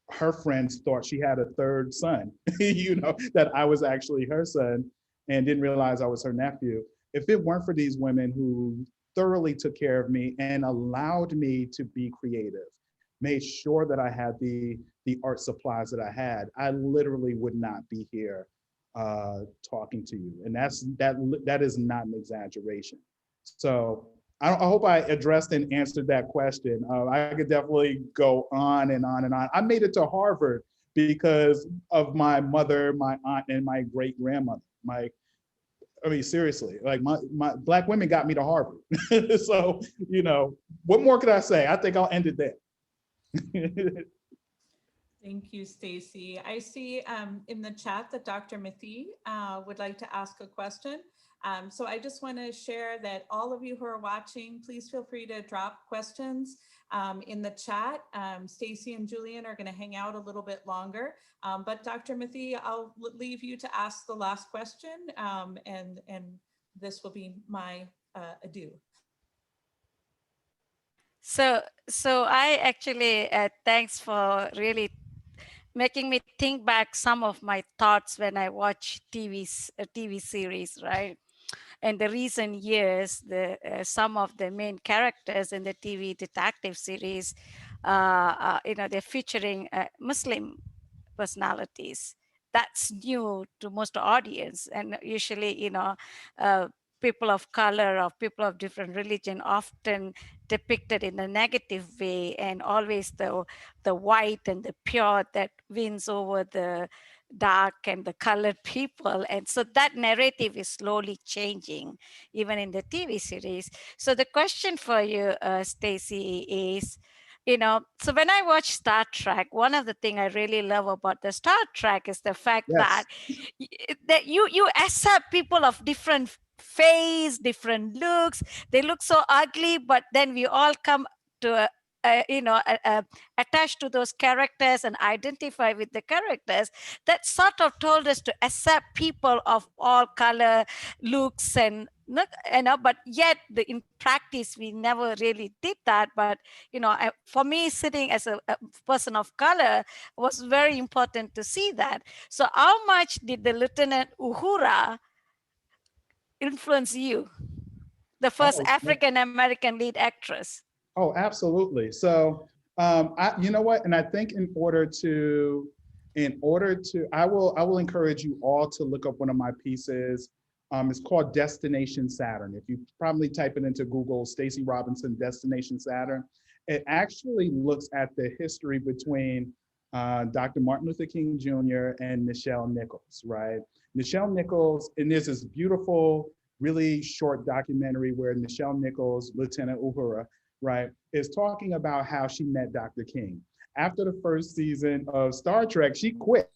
F: her friends thought she had a third son, that I was actually her son and didn't realize I was her nephew. If it weren't for these women who thoroughly took care of me and allowed me to be creative, made sure that I had the art supplies that I had, I literally would not be here talking to you. And that is not an exaggeration. So I hope I addressed and answered that question. I could definitely go on and on and on. I made it to Harvard because of my mother, my aunt, and my great grandmother. Seriously, like my Black women got me to Harvard. So, what more could I say? I think I'll end it there.
E: Thank you, Stacey. I see in the chat that Dr. Mathew would like to ask a question. So I just want to share that all of you who are watching, please feel free to drop questions in the chat. Stacey and Julian are going to hang out a little bit longer, but Dr. Mathew, I'll leave you to ask the last question, and this will be my adieu.
A: So I actually, thanks for really making me think back some of my thoughts when I watch TV series, right? In the recent years, some of the main characters in the TV detective series, they're featuring Muslim personalities. That's new to most audience, and usually, people of color or people of different religion often depicted in a negative way, and always the white and the pure that wins over the dark and the colored people. And so that narrative is slowly changing even in the TV series. So the question for you, Stacey, is, so when I watch Star Trek, one of the things I really love about the Star Trek is the fact that you accept people of different face, different looks. They look so ugly, but then we all come to attached to those characters and identify with the characters. That sort of told us to accept people of all color, looks, and but yet in practice we never really did that. But for me, sitting as a person of color was very important to see that. So how much did the Lieutenant Uhura influence you, the first African American lead actress?
F: Oh, absolutely. So, you know what? And I think I will encourage you all to look up one of my pieces. It's called Destination Saturn. If you probably type it into Google, Stacey Robinson, Destination Saturn, it actually looks at the history between Dr. Martin Luther King Jr. and Nichelle Nichols, right? Nichelle Nichols, and there's this beautiful really short documentary where Nichelle Nichols, Lieutenant Uhura, right, is talking about how she met Dr. King. After the first season of Star Trek, she quit,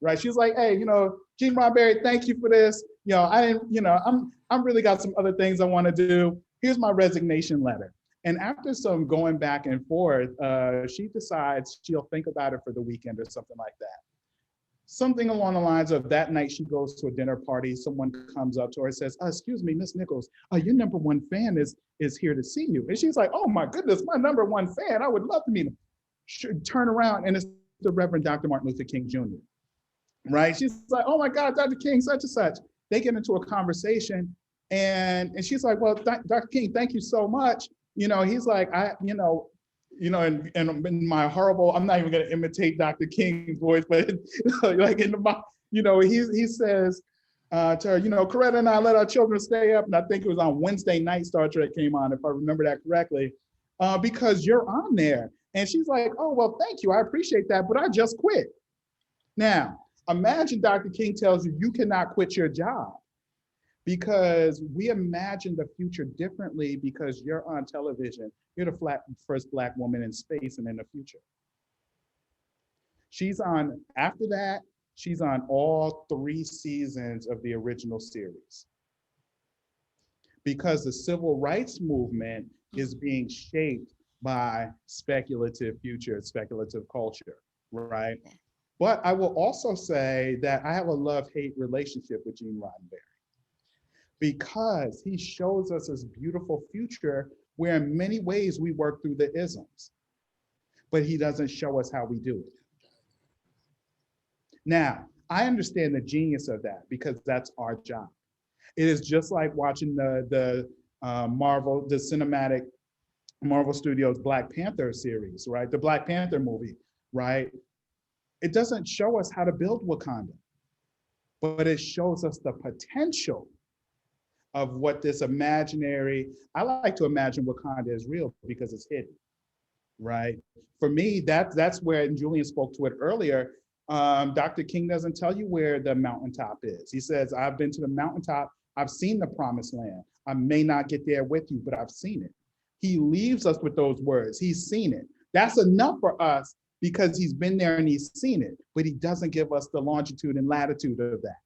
F: right? She was like, hey, Gene Roddenberry, thank you for this. I didn't, I'm really got some other things I want to do. Here's my resignation letter. And after some going back and forth, she decides she'll think about it for the weekend or something like that. Something along the lines of that night she goes to a dinner party, someone comes up to her and says, excuse me, Miss Nichols, your number one fan is here to see you. And she's like, oh my goodness, my number one fan, I would love to meet him. Turn around and it's the Reverend Dr. Martin Luther King Jr., right? She's like, oh my God, Dr. King, such and such. They get into a conversation and she's like, well, Dr. King, thank you so much. He's like, and in my horrible, I'm not even going to imitate Dr. King's voice, but like he says to her, Coretta and I let our children stay up. And I think it was on Wednesday night Star Trek came on, if I remember that correctly, because you're on there. And she's like, oh, well, thank you. I appreciate that, but I just quit. Now, imagine Dr. King tells you cannot quit your job, because we imagine the future differently because you're on television. You're the first Black woman in space and in the future. After that, she's on all 3 seasons of the original series. Because the civil rights movement is being shaped by speculative future, speculative culture, right? But I will also say that I have a love-hate relationship with Gene Roddenberry, because he shows us this beautiful future where in many ways we work through the isms, but he doesn't show us how we do it. Now, I understand the genius of that because that's our job. It is just like watching the cinematic Marvel Studios Black Panther series, right? The Black Panther movie, right? It doesn't show us how to build Wakanda, but it shows us the potential of what this imaginary, I like to imagine Wakanda is real because it's hidden, right? For me, that's where, and Julian spoke to it earlier, Dr. King doesn't tell you where the mountaintop is. He says, I've been to the mountaintop, I've seen the promised land. I may not get there with you, but I've seen it. He leaves us with those words, he's seen it. That's enough for us because he's been there and he's seen it, but he doesn't give us the longitude and latitude of that.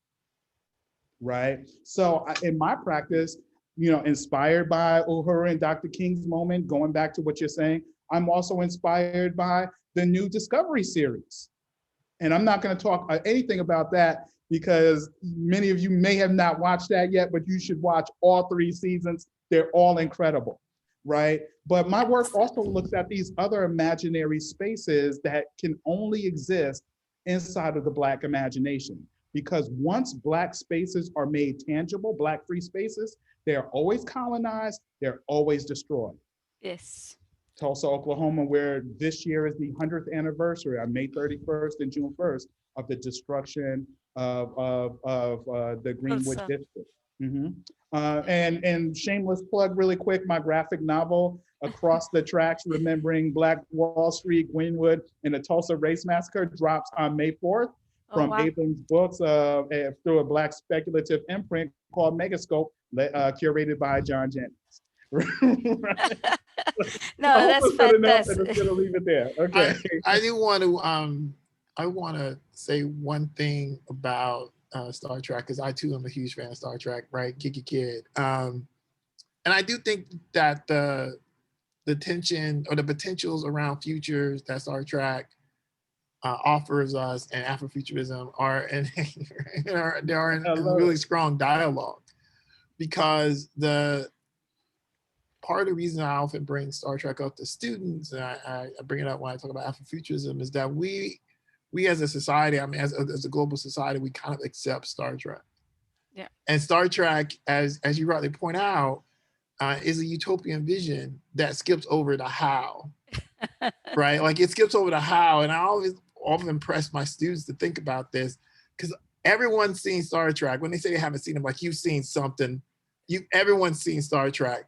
F: Right? So in my practice, inspired by Uhura and Dr. King's moment, going back to what you're saying, I'm also inspired by the new Discovery series. And I'm not going to talk anything about that because many of you may have not watched that yet, but you should watch all 3 seasons. They're all incredible, right? But my work also looks at these other imaginary spaces that can only exist inside of the Black imagination. Because once Black spaces are made tangible, Black free spaces, they're always colonized, they're always destroyed.
A: Yes.
F: Tulsa, Oklahoma, where this year is the 100th anniversary on May 31st and June 1st of the destruction of the Greenwood District. And shameless plug really quick, my graphic novel, Across the Tracks, Remembering Black Wall Street, Greenwood, and the Tulsa Race Massacre drops on May 4th. From Abrams Books through a Black speculative imprint called Megascope, curated by John Jennings.
A: No, that's fantastic.
F: I'm just gonna leave it there. Okay.
G: I do want to say one thing about Star Trek, because I too am a huge fan of Star Trek, right? Kiki Kid. And I do think that the tension or the potentials around futures that Star Trek offers us and Afrofuturism are in really strong dialogue, because the part of the reason I often bring Star Trek up to students, and I bring it up when I talk about Afrofuturism, is that we as a society, I mean, as a global society, we kind of accept Star Trek.
A: Yeah. And
G: Star Trek, as you rightly point out, is a utopian vision that skips over the how, right? Like it skips over the how, and I always often impress my students to think about this, because everyone's seen Star Trek. When they say they haven't seen it, like you've seen something, everyone's seen Star Trek,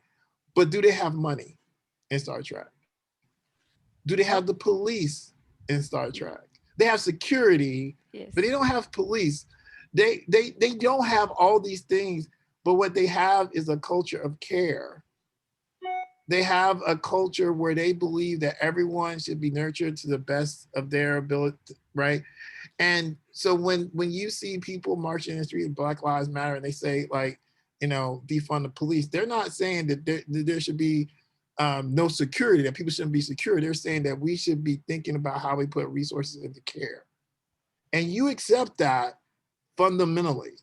G: but do they have money in Star Trek? Do they have the police in Star Trek? They have security, yes, but they don't have police. They don't have all these things, but what they have is a culture of care. They have a culture where they believe that everyone should be nurtured to the best of their ability, right? And so when you see people marching in the street, Black Lives Matter, and they say like, you know, defund the police, they're not saying that there should be no security, that people shouldn't be secure. They're saying that we should be thinking about how we put resources into care. And you accept that fundamentally.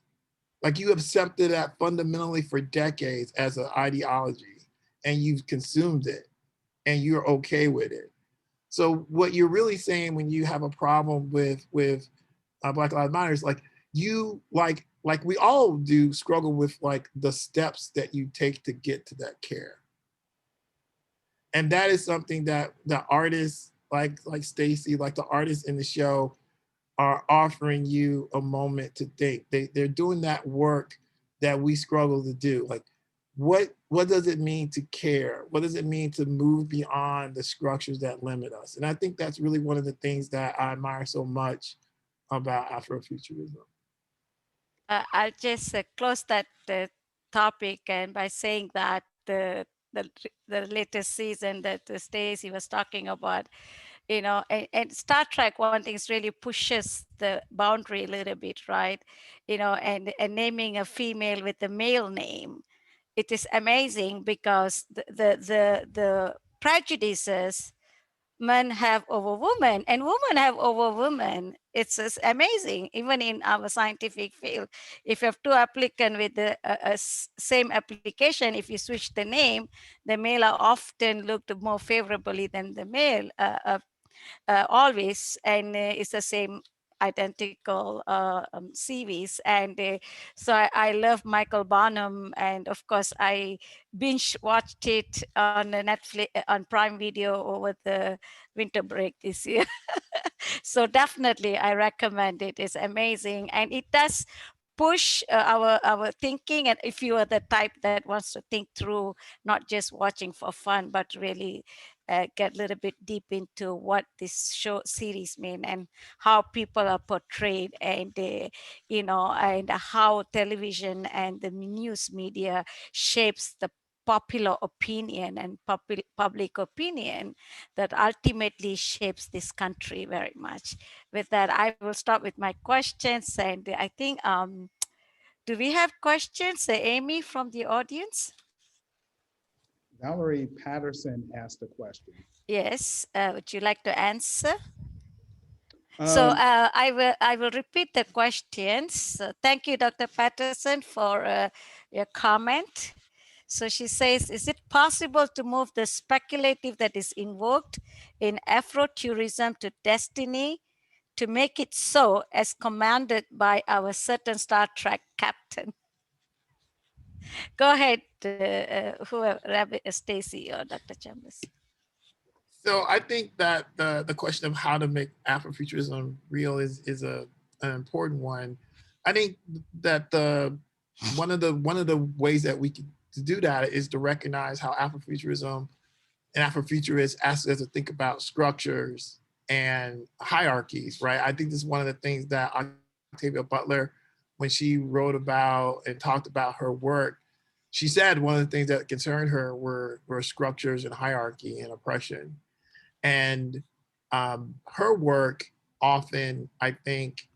G: Like you accepted that fundamentally for decades as an ideology, and you've consumed it and you're okay with it. So what you're really saying when you have a problem with Black Lives Matter is like you like we all do struggle with like the steps that you take to get to that care. And that is something that the artists like Stacey, like the artists in the show are offering you a moment to think. They're doing that work that we struggle to do. Like what does it mean to care? What does it mean to move beyond the structures that limit us? And I think that's really one of the things that I admire so much about Afrofuturism.
A: I'll just close that topic and by saying that the latest season that Stacey was talking about, you know, and Star Trek, one thing is really pushes the boundary a little bit, right? You know, and naming a female with a male name, it is amazing because the prejudices men have over women and women have over women. It's just amazing. Even in our scientific field, if you have two applicants with the same application, if you switch the name, the male are often looked more favorably than the male always, and it's the same identical CVs. And so I love Michael Barnum, and of course I binge watched it on Netflix, on Prime Video over the winter break this year. So definitely I recommend it. It's amazing, and it does push our thinking. And if you are the type that wants to think through, not just watching for fun, but really get a little bit deep into what this show series mean and how people are portrayed, and you know, and how television and the news media shapes the popular opinion and public opinion that ultimately shapes this country very much. With that, I will start with my questions, and I think do we have questions, Amy, from the audience?
F: Valerie Patterson asked a question.
A: Yes, would you like to answer? So I will repeat the questions. Thank you, Dr. Patterson, for your comment. So she says, is it possible to move the speculative that is invoked in Afrofuturism to destiny, to make it so as commanded by our certain Star Trek captain? Go ahead, whoever, Rabbi Stacey or Dr. Chambliss.
G: So I think that the question of how to make Afrofuturism real is an important one. I think that one of the ways that we can to do that is to recognize how Afrofuturism and Afrofuturists ask us to think about structures and hierarchies, right? I think this is one of the things that Octavia Butler, when she wrote about and talked about her work, she said one of the things that concerned her were structures and hierarchy and oppression. And her work often, I think,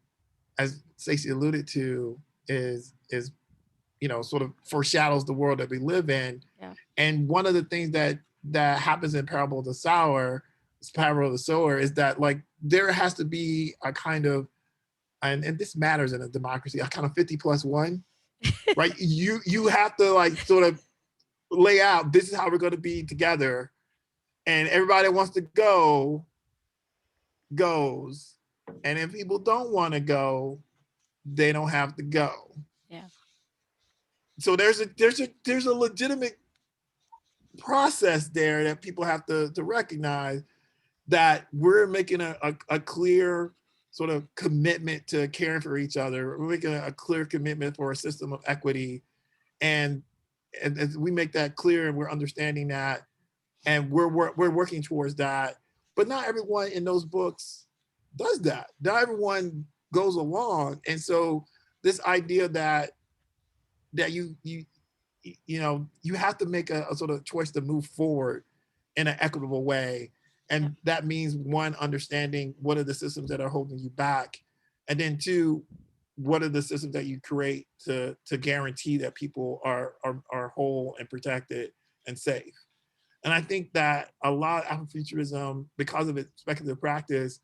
G: as Stacey alluded to, is you know, sort of foreshadows the world that we live in. Yeah. And one of the things that happens in Parable of the Sower is that like there has to be a kind of, and this matters in a democracy, a kind of 50+1, right? You have to like sort of lay out, this is how we're going to be together. And everybody wants to go, goes. And if people don't want to go, they don't have to go.
A: Yeah. So
G: there's a legitimate process there that people have to recognize, that we're making a clear sort of commitment to caring for each other. We're making a clear commitment for a system of equity. And as we make that clear and we're understanding that, and we're working towards that, but not everyone in those books does that. Not everyone goes along. And so this idea that that you have to make a sort of choice to move forward in an equitable way. And that means, one, understanding what are the systems that are holding you back, and then two, what are the systems that you create to guarantee that people are whole and protected and safe. And I think that a lot of Afrofuturism, because of its speculative practice,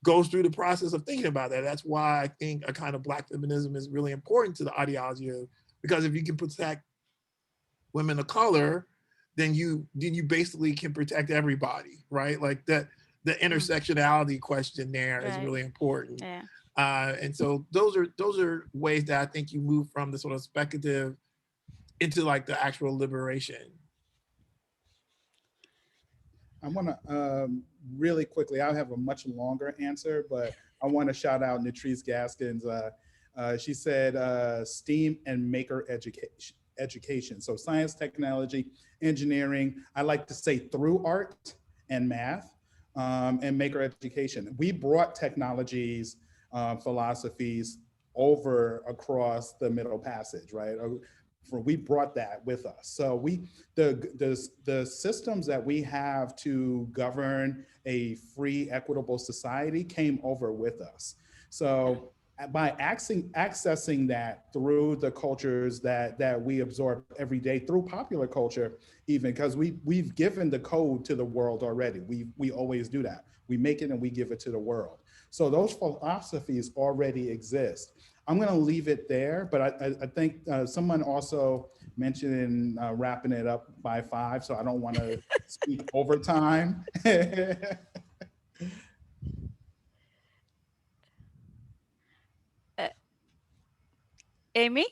G: goes through the process of thinking about that. That's why I think a kind of Black feminism is really important to the ideology of, because if you can protect women of color, then you basically can protect everybody, right? Like that, the intersectionality question there is really important.
A: Yeah.
G: And so those are ways that I think you move from the sort of speculative into like the actual liberation.
F: I want to really quickly, I have a much longer answer, but I want to shout out Nettrice Gaskins. She said STEAM and maker education. So science, technology, engineering, I like to say through art and math, and maker education. We brought technologies, philosophies over across the Middle Passage, right? We brought that with us. So the systems that we have to govern a free, equitable society came over with us. So by accessing that through the cultures that we absorb every day, through popular culture, even because we've given the code to the world already. We always do that. We make it and we give it to the world. So those philosophies already exist. I'm going to leave it there, but I think someone also mentioned wrapping it up by 5, so I don't want to speak over time.
A: Amy?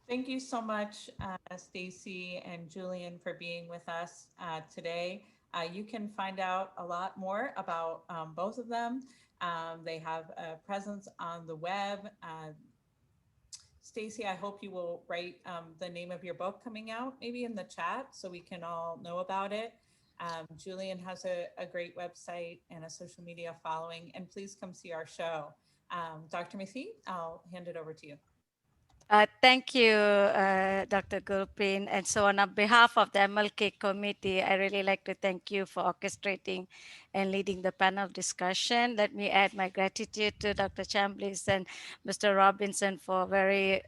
E: Thank you so much, Stacey and Julian, for being with us today. You can find out a lot more about both of them. They have a presence on the web. Stacey, I hope you will write the name of your book coming out maybe in the chat so we can all know about it. Julian has a great website and a social media following, and please come see our show. Dr. Mathew, I'll hand it over to you.
A: Thank you, Dr. Gulpin. And so on behalf of the MLK committee, I really like to thank you for orchestrating and leading the panel discussion. Let me add my gratitude to Dr. Chambliss and Mr. Robinson for very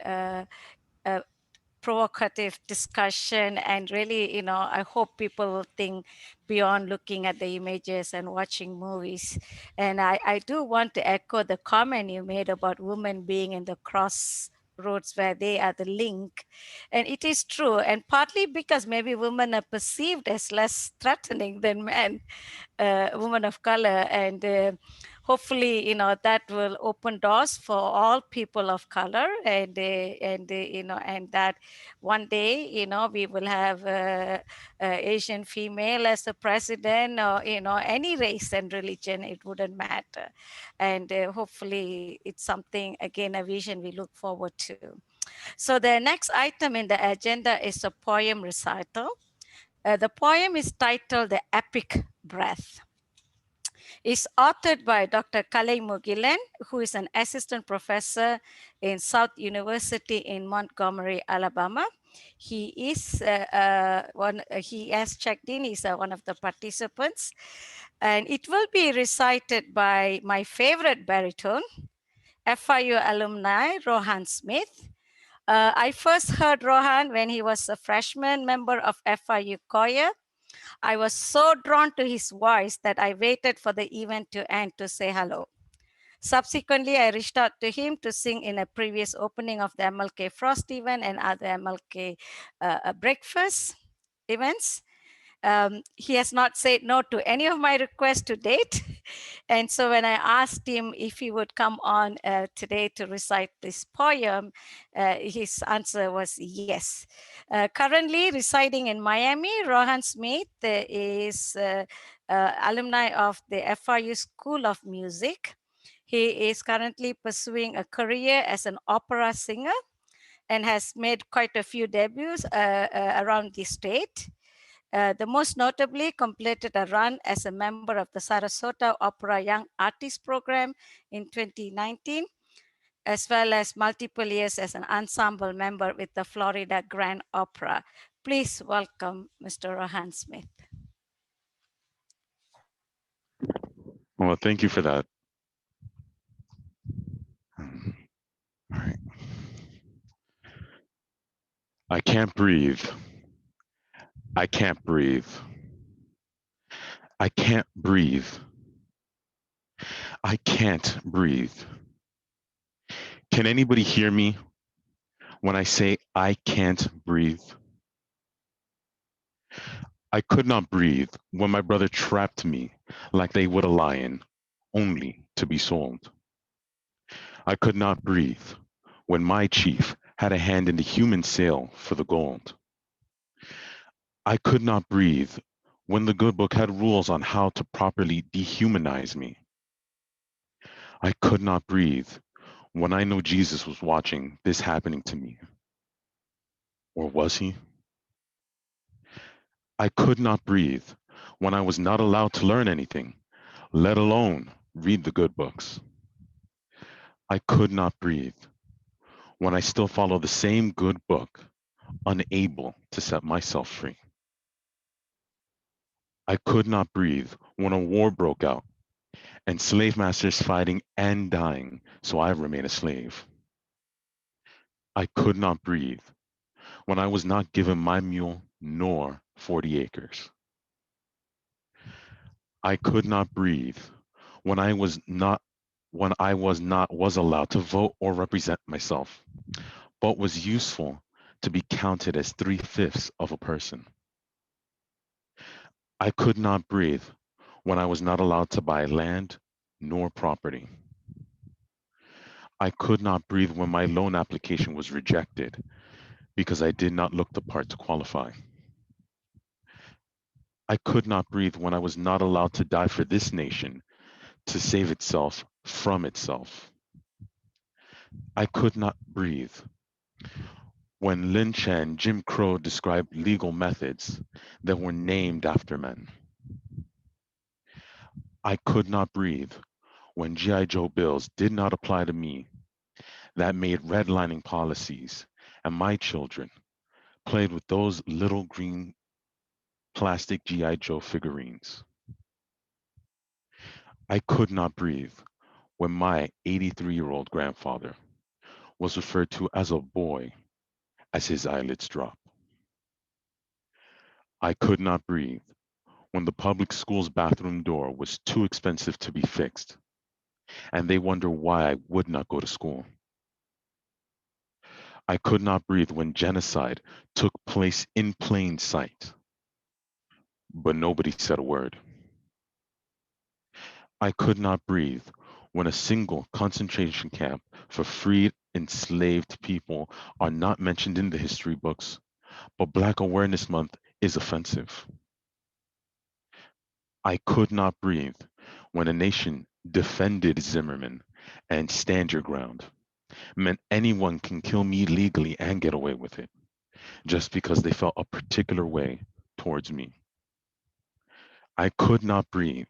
A: provocative discussion, and really, I hope people will think beyond looking at the images and watching movies. And I do want to echo the comment you made about women being in the crossroads where they are the link. And it is true, and partly because maybe women are perceived as less threatening than men, women of color, and hopefully that will open doors for all people of color, and that one day we will have Asian female as the president, or any race and religion, it wouldn't matter. And hopefully it's something, again, a vision we look forward to. So the next item in the agenda is a poem recital. The poem is titled The Epic Breath. It's authored by Dr. Kalei Mugilan, who is an assistant professor in South University in Montgomery, Alabama. He is he has checked in, he's one of the participants. And it will be recited by my favorite baritone, FIU alumni, Rohan Smith. I first heard Rohan when he was a freshman member of FIU choir. I was so drawn to his voice that I waited for the event to end to say hello. Subsequently, I reached out to him to sing in a previous opening of the MLK Frost event and other MLK breakfast events. He has not said no to any of my requests to date. And so when I asked him if he would come on today to recite this poem, his answer was yes. Currently residing in Miami, Rohan Smith is alumni of the FIU School of Music. He is currently pursuing a career as an opera singer and has made quite a few debuts around the state. The most notably completed a run as a member of the Sarasota Opera Young Artist Program in 2019. as well as multiple years as an ensemble member with the Florida Grand Opera. Please welcome Mr. Rohan Smith.
H: Well, thank you for that. All right. I can't breathe. I can't breathe. I can't breathe. I can't breathe. Can anybody hear me when I say I can't breathe? I could not breathe when my brother trapped me like they would a lion, only to be sold. I could not breathe when my chief had a hand in the human sale for the gold. I could not breathe when the good book had rules on how to properly dehumanize me. I could not breathe when I know Jesus was watching this happening to me. Or was he? I could not breathe when I was not allowed to learn anything, let alone read the good books. I could not breathe when I still follow the same good book, unable to set myself free. I could not breathe when a war broke out and slave masters fighting and dying, so I remain a slave. I could not breathe when I was not given my mule nor 40 acres. I could not breathe when I was not allowed to vote or represent myself, but was useful to be counted as 3/5 of a person. I could not breathe when I was not allowed to buy land nor property. I could not breathe when my loan application was rejected because I did not look the part to qualify. I could not breathe when I was not allowed to die for this nation to save itself from itself. I could not breathe when Lynch and Jim Crow described legal methods that were named after men. I could not breathe when G.I. Joe bills did not apply to me, that made redlining policies, and my children played with those little green plastic G.I. Joe figurines. I could not breathe when my 83-year-old grandfather was referred to as a boy as his eyelids dropped. I could not breathe when the public school's bathroom door was too expensive to be fixed, and they wonder why I would not go to school. I could not breathe when genocide took place in plain sight, but nobody said a word. I could not breathe when a single concentration camp for freed enslaved people are not mentioned in the history books, but Black Awareness Month is offensive. I could not breathe when a nation defended Zimmerman and stand your ground meant anyone can kill me legally and get away with it just because they felt a particular way towards me. I could not breathe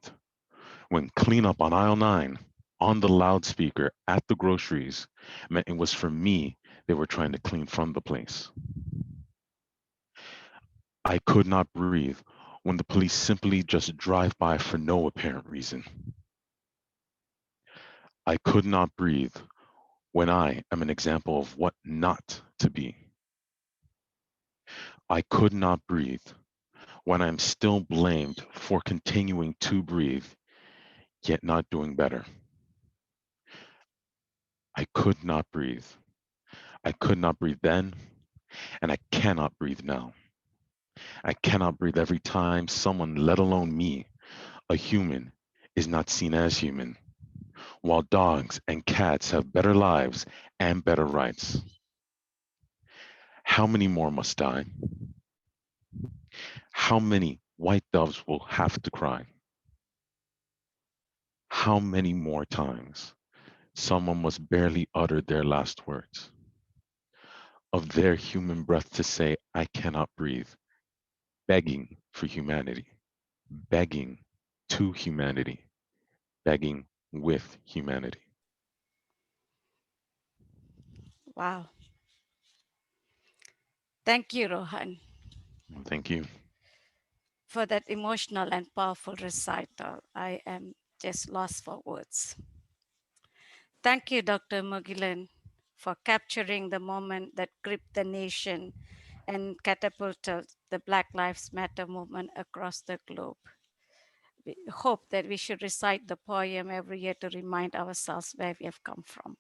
H: when cleanup on aisle 9 on the loudspeaker at the groceries meant it was for me they were trying to clean from the place. I could not breathe when the police simply just drive by for no apparent reason. I could not breathe when I am an example of what not to be. I could not breathe when I'm still blamed for continuing to breathe, yet not doing better. I could not breathe. I could not breathe then, and I cannot breathe now. I cannot breathe every time someone, let alone me, a human, is not seen as human, while dogs and cats have better lives and better rights. How many more must die? How many white doves will have to cry? How many more times someone must barely utter their last words of their human breath to say, I cannot breathe, begging for humanity, begging to humanity, begging with humanity.
A: Wow. Thank you, Rohan,
H: Thank you.
A: for that emotional and powerful recital. I am just lost for words. Thank you, Dr. Mugilan, for capturing the moment that gripped the nation and catapulted the Black Lives Matter movement across the globe. We hope that we should recite the poem every year to remind ourselves where we have come from.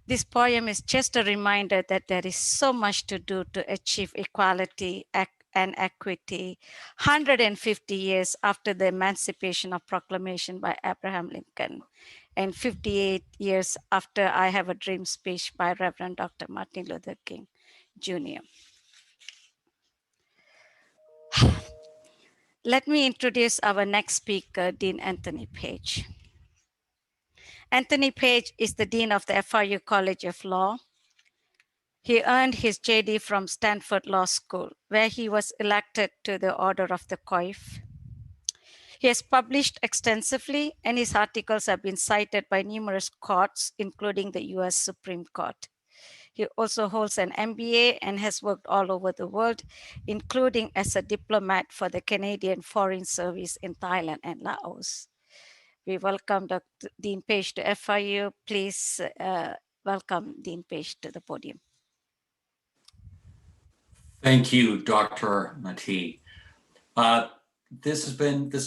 A: This poem is just a reminder that there is so much to do to achieve equality and equity 150 years after the Emancipation of Proclamation by Abraham Lincoln and 58 years after I Have a Dream speech by Reverend Dr. Martin Luther King Jr. Let me introduce our next speaker, Dean Anthony Page. Anthony Page is the Dean of the FIU College of Law. He earned his JD from Stanford Law School, where he was elected to the Order of the Coif. He has published extensively, and his articles have been cited by numerous courts, including the US Supreme Court. He also holds an MBA and has worked all over the world, including as a diplomat for the Canadian Foreign Service in Thailand and Laos. We welcome Dr. Dean Page to FIU. Please welcome Dean Page to the podium.
I: Thank you, Dr. Mathew. This has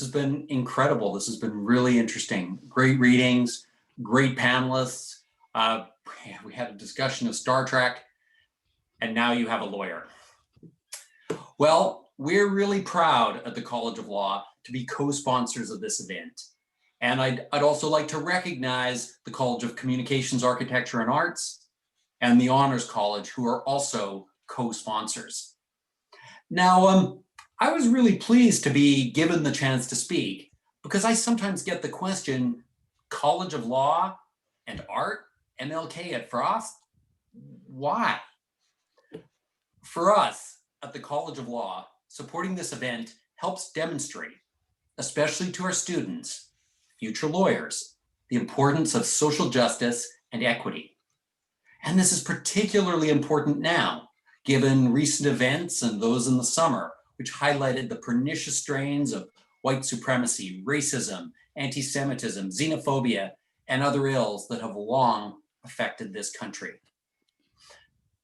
I: been incredible. This has been really interesting. Great readings, great panelists. We had a discussion of Star Trek, and now you have a lawyer. Well, we're really proud at the College of Law to be co-sponsors of this event. And I'd also like to recognize the College of Communications, Architecture, and Arts and the Honors College, who are also co-sponsors. Now, I was really pleased to be given the chance to speak because I sometimes get the question, College of Law and Art, MLK at Frost, why? For us at the College of Law, supporting this event helps demonstrate, especially to our students, future lawyers, the importance of social justice and equity. And this is particularly important now, given recent events and those in the summer, which highlighted the pernicious strains of white supremacy, racism, anti-Semitism, xenophobia, and other ills that have long affected this country.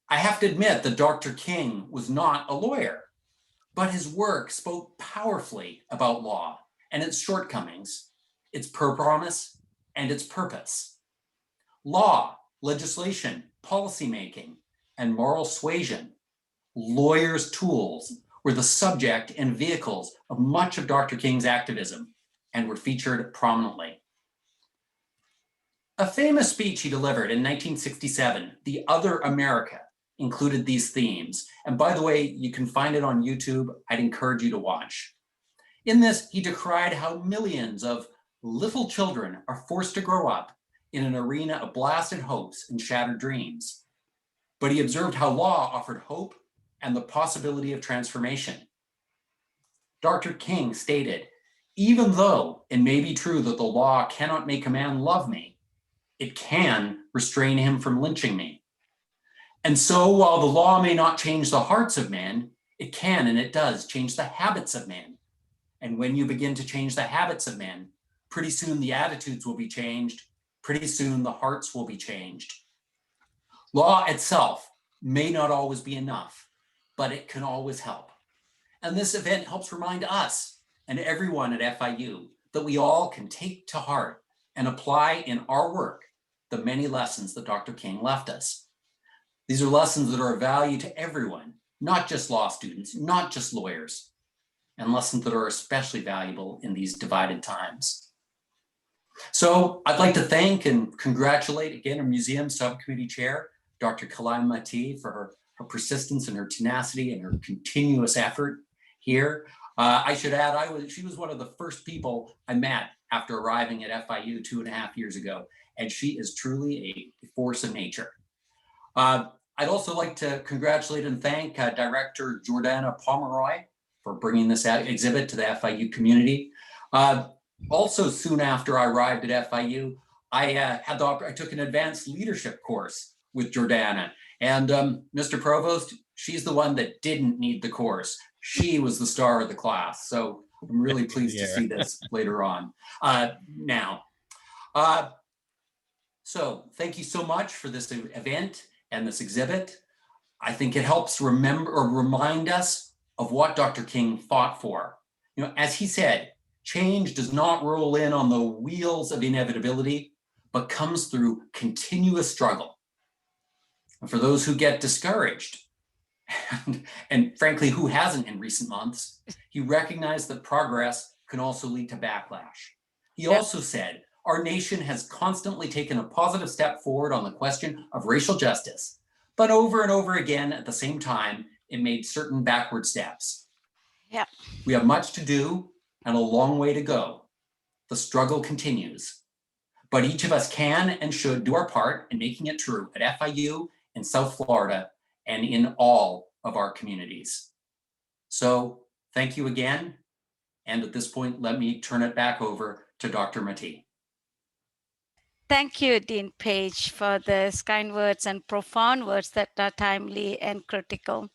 I: I have to admit that Dr. King was not a lawyer, but his work spoke powerfully about law and its shortcomings, its promise, and its purpose. Law, legislation, policymaking, and moral suasion, lawyers' tools, were the subject and vehicles of much of Dr. King's activism and were featured prominently. A famous speech he delivered in 1967, The Other America, included these themes. And by the way, you can find it on YouTube. I'd encourage you to watch. In this, he decried how millions of little children are forced to grow up in an arena of blasted hopes and shattered dreams. But he observed how law offered hope and the possibility of transformation. Dr. King stated, even though it may be true that the law cannot make a man love me, it can restrain him from lynching me. And so while the law may not change the hearts of men, it can and it does change the habits of men. And when you begin to change the habits of men, pretty soon the attitudes will be changed, pretty soon the hearts will be changed. Law itself may not always be enough, but it can always help. And this event helps remind us and everyone at FIU that we all can take to heart and apply in our work the many lessons that Dr. King left us. These are lessons that are of value to everyone, not just law students, not just lawyers, and lessons that are especially valuable in these divided times. So I'd like to thank and congratulate again our museum subcommittee chair, Dr. Kalai Mathew, for her persistence and her tenacity and her continuous effort here. I should add, she was one of the first people I met after arriving at FIU 2.5 years ago, and she is truly a force of nature. I'd also like to congratulate and thank Director Jordana Pomeroy for bringing this exhibit to the FIU community. Also, soon after I arrived at FIU, I took an advanced leadership course with Jordana. And Mr. Provost, she's the one that didn't need the course. She was the star of the class. So I'm really pleased to see this later on. So thank you so much for this event and this exhibit. I think it helps remember or remind us of what Dr. King fought for. You know, as he said, change does not roll in on the wheels of inevitability, but comes through continuous struggle. And for those who get discouraged, and frankly, who hasn't in recent months, he recognized that progress can also lead to backlash. He also said, our nation has constantly taken a positive step forward on the question of racial justice, but over and over again at the same time, it made certain backward steps.
A: Yeah.
I: We have much to do and a long way to go. The struggle continues, but each of us can and should do our part in making it true at FIU, in South Florida, and in all of our communities. So thank you again. And at this point, let me turn it back over to Dr. Mathew.
A: Thank you, Dean Page, for those kind words and profound words that are timely and critical.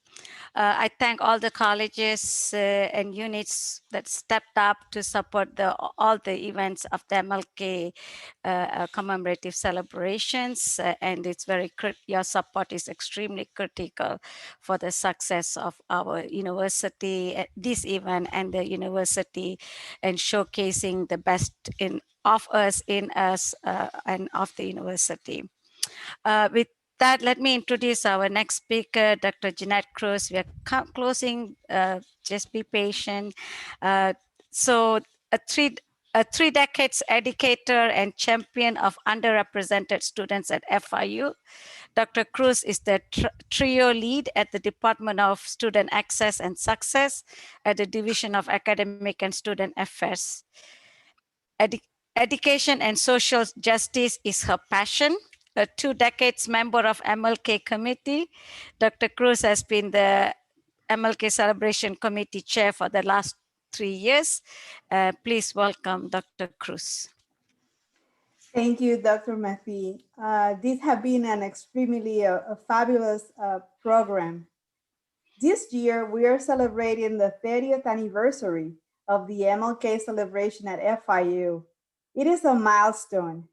A: I thank all the colleges and units that stepped up to support all the events of the MLK commemorative celebrations, and it's your support is extremely critical for the success of our university, this event, and the university, and showcasing the best of us in us and of the university. With that, let me introduce our next speaker, Dr. Jeanette Cruz. We are closing, just be patient. So a three decades educator and champion of underrepresented students at FIU. Dr. Cruz is the trio lead at the Department of Student Access and Success at the Division of Academic and Student Affairs. Education and social justice is her passion. A 2 decades member of MLK committee, Dr. Cruz has been the MLK Celebration Committee chair for the last 3 years. Please welcome Dr. Cruz.
J: Thank you, Dr. Mathew. This has been an extremely fabulous program. This year, we are celebrating the 30th anniversary of the MLK celebration at FIU. It is a milestone.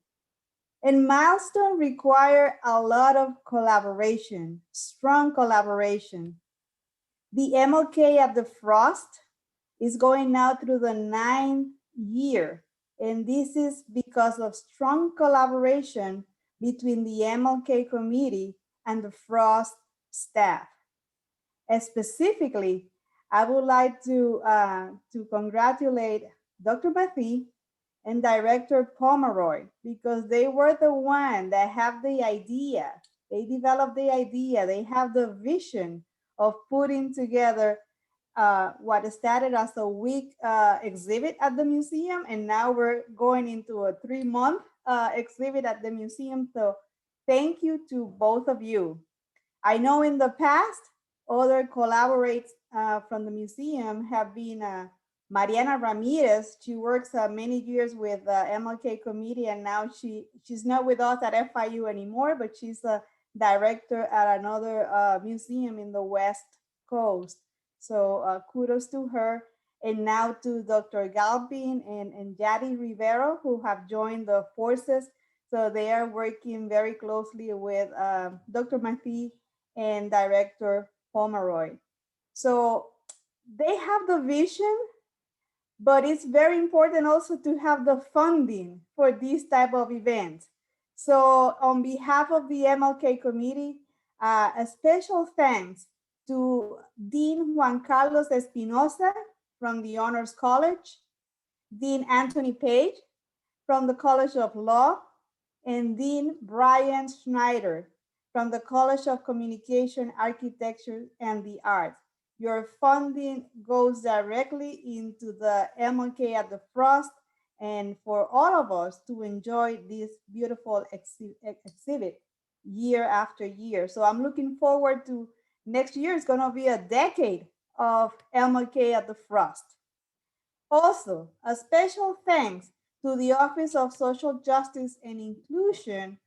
J: And milestones require a lot of collaboration, strong collaboration. The MLK at the Frost is going now through the 9th year. And this is because of strong collaboration between the MLK committee and the Frost staff. And specifically, I would like to congratulate Dr. Mathew and Director Pomeroy, because they were the one that have the idea. They developed the idea. They have the vision of putting together what started as a week exhibit at the museum, and now we're going into a 3-month exhibit at the museum. So thank you to both of you. I know in the past, other collaborators from the museum have been Mariana Ramirez. She works many years with the MLK committee, and now she's not with us at FIU anymore, but she's a director at another museum in the West Coast. So kudos to her. And now to Dr. Galpin and Yadi Rivero, who have joined the forces. So they are working very closely with Dr. Mathew and Director Pomeroy. So they have the vision, but it's very important also to have the funding for this type of events. So on behalf of the MLK committee, a special thanks to Dean Juan Carlos Espinosa from the Honors College, Dean Anthony Page from the College of Law, and Dean Brian Schneider from the College of Communication, Architecture, and the Arts. Your funding goes directly into the MLK at the Frost, and for all of us to enjoy this beautiful exhibit year after year. So I'm looking forward to next year. It's gonna be a decade of MLK at the Frost. Also, a special thanks to the Office of Social Justice and Inclusion,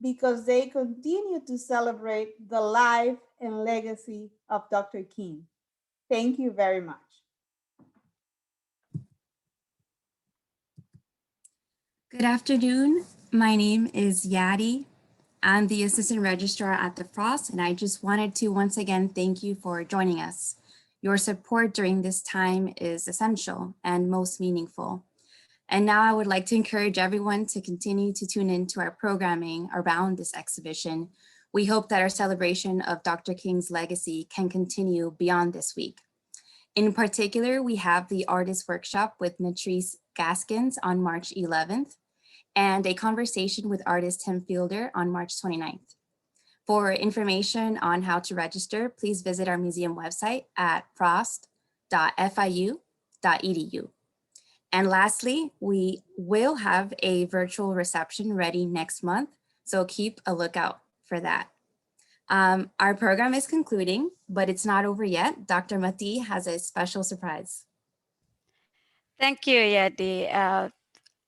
J: because they continue to celebrate the life and legacy of Dr. King. Thank you very much.
K: Good afternoon. My name is Yadi. I'm the Assistant Registrar at the Frost, and I just wanted to once again thank you for joining us. Your support during this time is essential and most meaningful. And now I would like to encourage everyone to continue to tune into our programming around this exhibition. We hope that our celebration of Dr. King's legacy can continue beyond this week. In particular, we have the artist workshop with Nettrice Gaskins on March 11th, and a conversation with artist Tim Fielder on March 29th. For information on how to register, please visit our museum website at frost.fiu.edu. And lastly, we will have a virtual reception ready next month, so keep a lookout for that. Our program is concluding, but it's not over yet. Dr. Mathew has a special surprise.
A: Thank you, Yadi.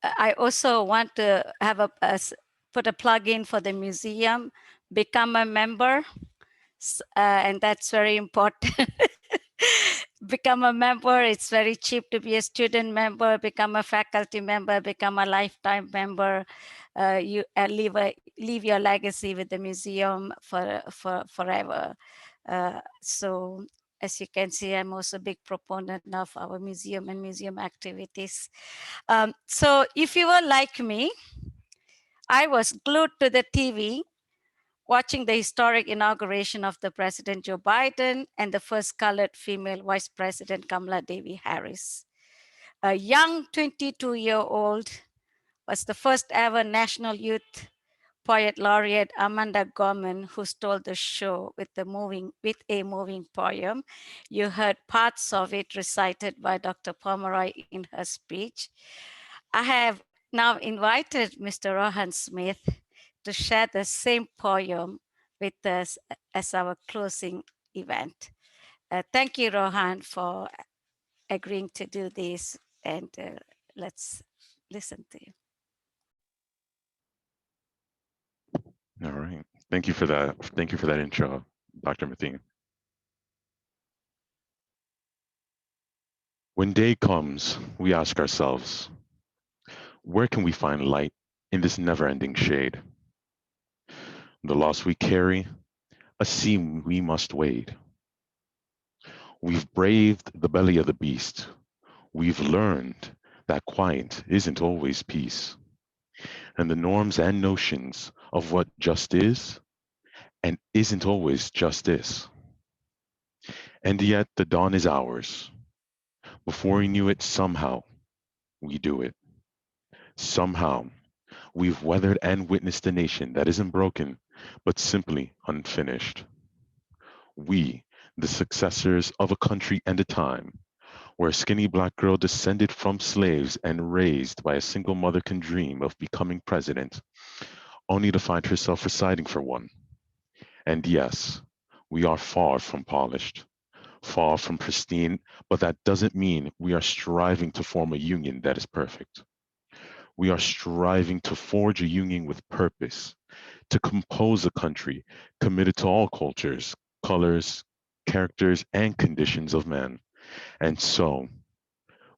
A: I also want to have put a plug in for the museum, become a member, and that's very important. Become a member. It's very cheap to be a student member, become a faculty member, become a lifetime member. You leave your legacy with the museum for forever. So as you can see, I'm also a big proponent of our museum and museum activities. So if you were like me, I was glued to the TV watching the historic inauguration of the President Joe Biden and the first colored female Vice President Kamala Devi Harris. A young 22-year-old was the first ever National Youth Poet Laureate Amanda Gorman, who stole the show with a moving poem. You heard parts of it recited by Dr. Pomeroy in her speech. I have now invited Mr. Rohan Smith to share the same poem with us as our closing event. Thank you, Rohan, for agreeing to do this, and let's listen to you.
H: All right. Thank you for that. Thank you for that intro, Dr. Mathew. When day comes, we ask ourselves, where can we find light in this never-ending shade? The loss we carry, a seam we must wade. We've braved the belly of the beast. We've learned that quiet isn't always peace. And the norms and notions of what just is and isn't always justice. And yet the dawn is ours. Before we knew it, somehow we do it. Somehow we've weathered and witnessed a nation that isn't broken, but simply unfinished. We, the successors of a country and a time, where a skinny Black girl descended from slaves and raised by a single mother can dream of becoming president, only to find herself reciting for one. And yes, we are far from polished, far from pristine, but that doesn't mean we are striving to form a union that is perfect. We are striving to forge a union with purpose, to compose a country committed to all cultures, colors, characters, and conditions of man. And so,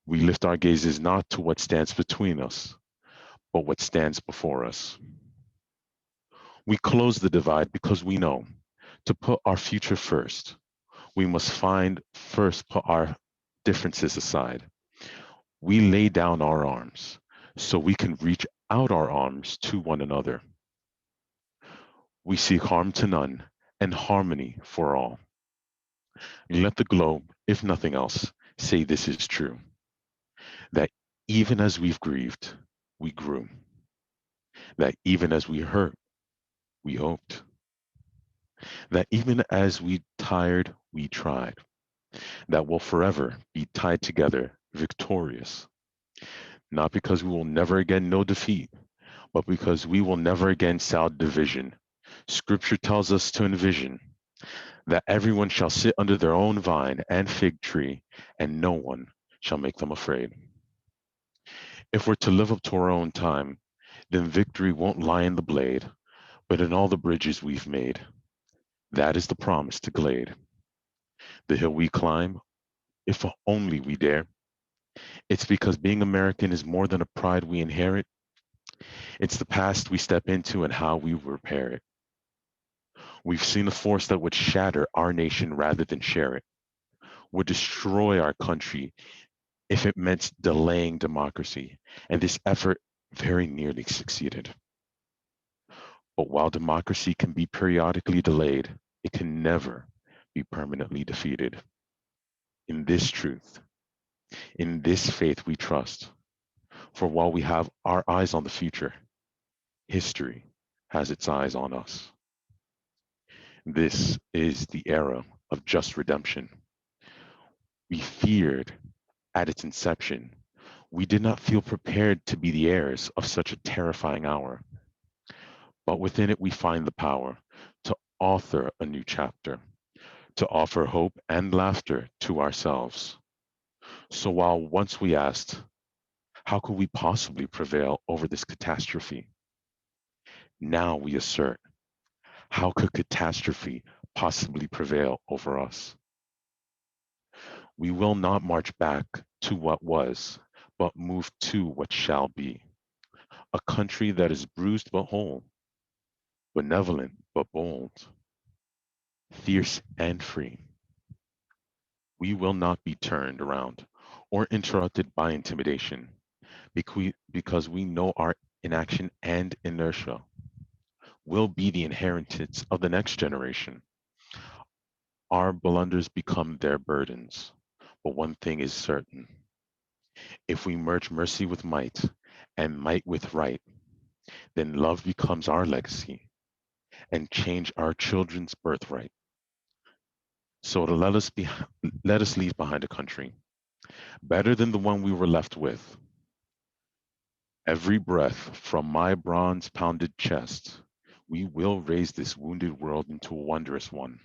H: we lift our gazes not to what stands between us, but what stands before us. We close the divide because we know to put our future first, we must first put our differences aside. We lay down our arms so we can reach out our arms to one another. We seek harm to none and harmony for all. Let the globe, if nothing else, say this is true, that even as we've grieved, we grew, that even as we hurt, we hoped, that even as we tired, we tried, that we'll forever be tied together, victorious, not because we will never again know defeat, but because we will never again sow division. Scripture tells us to envision that everyone shall sit under their own vine and fig tree, and no one shall make them afraid. If we're to live up to our own time, then victory won't lie in the blade, But in all the bridges we've made, that is the promise to Glade. The hill we climb, if only we dare. It's because being American is more than a pride we inherit. It's the past we step into and how we repair it. We've seen a force that would shatter our nation rather than share it, would destroy our country if it meant delaying democracy, and this effort very nearly succeeded. But while democracy can be periodically delayed, it can never be permanently defeated. In this truth, in this faith we trust, for while we have our eyes on the future, history has its eyes on us. This is the era of just redemption. We feared at its inception. We did not feel prepared to be the heirs of such a terrifying hour. But within it, we find the power to author a new chapter, to offer hope and laughter to ourselves. So while once we asked, how could we possibly prevail over this catastrophe? Now we assert, how could catastrophe possibly prevail over us? We will not march back to what was, but move to what shall be. A country that is bruised but whole, benevolent but bold, fierce and free. We will not be turned around or interrupted by intimidation because we know our inaction and inertia will be the inheritance of the next generation. Our blunders become their burdens, but one thing is certain. If we merge mercy with might and might with right, then love becomes our legacy and change our children's birthright. So to let us leave behind a country better than the one we were left with. Every breath from my bronze pounded chest, we will raise this wounded world into a wondrous one.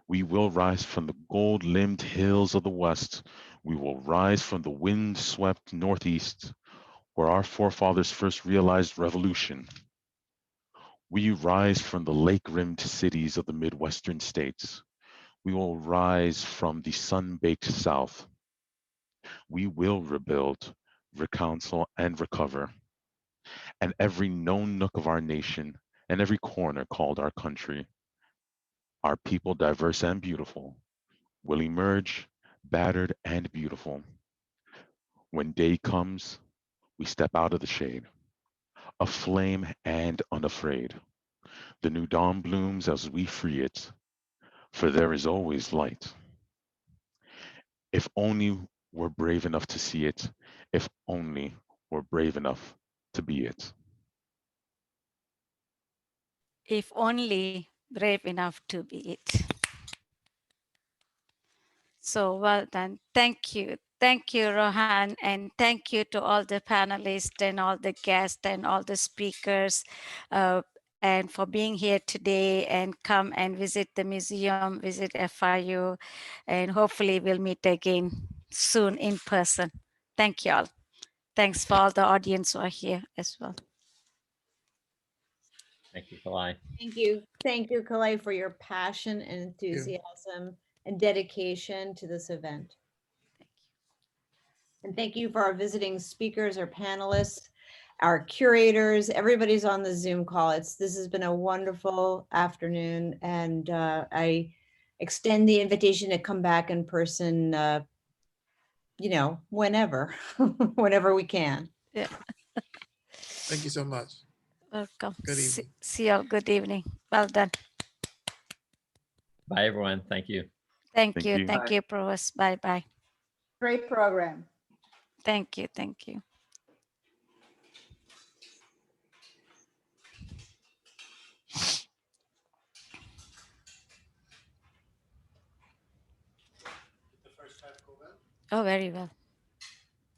H: We will rise from the gold-limbed hills of the West. We will rise from the wind-swept Northeast, where our forefathers first realized revolution. We rise from the lake-rimmed cities of the Midwestern states. We will rise from the sun-baked South. We will rebuild, recounsel, and recover. And every known nook of our nation and every corner called our country, our people diverse and beautiful, will emerge battered and beautiful. When day comes, we step out of the shade, aflame and unafraid. The new dawn blooms as we free it, for there is always light. If only we're brave enough to see it, if only we're brave enough to be it.
A: If only brave enough to be it. So well done. Thank you. Thank you, Rohan, and thank you to all the panelists and all the guests and all the speakers, and for being here today and come and visit the museum, visit FIU, and hopefully we'll meet again soon in person. Thank you all. Thanks for all the audience who are here as well.
D: Thank you, Kalai.
B: Thank you. Thank you, Kalei, for your passion and enthusiasm and dedication to this event. And thank you for our visiting speakers, our panelists, our curators, everybody's on the Zoom call. This has been a wonderful afternoon, and I extend the invitation to come back in person, whenever, whenever we can.
A: Yeah.
G: Thank you so much.
A: Welcome.
G: Good evening.
A: See you all. Good evening. Well done.
D: Bye, everyone. Thank you.
A: Thank you. Thank you, Provost. Bye-bye.
J: Great program.
A: Thank you. Thank you. Oh, very well.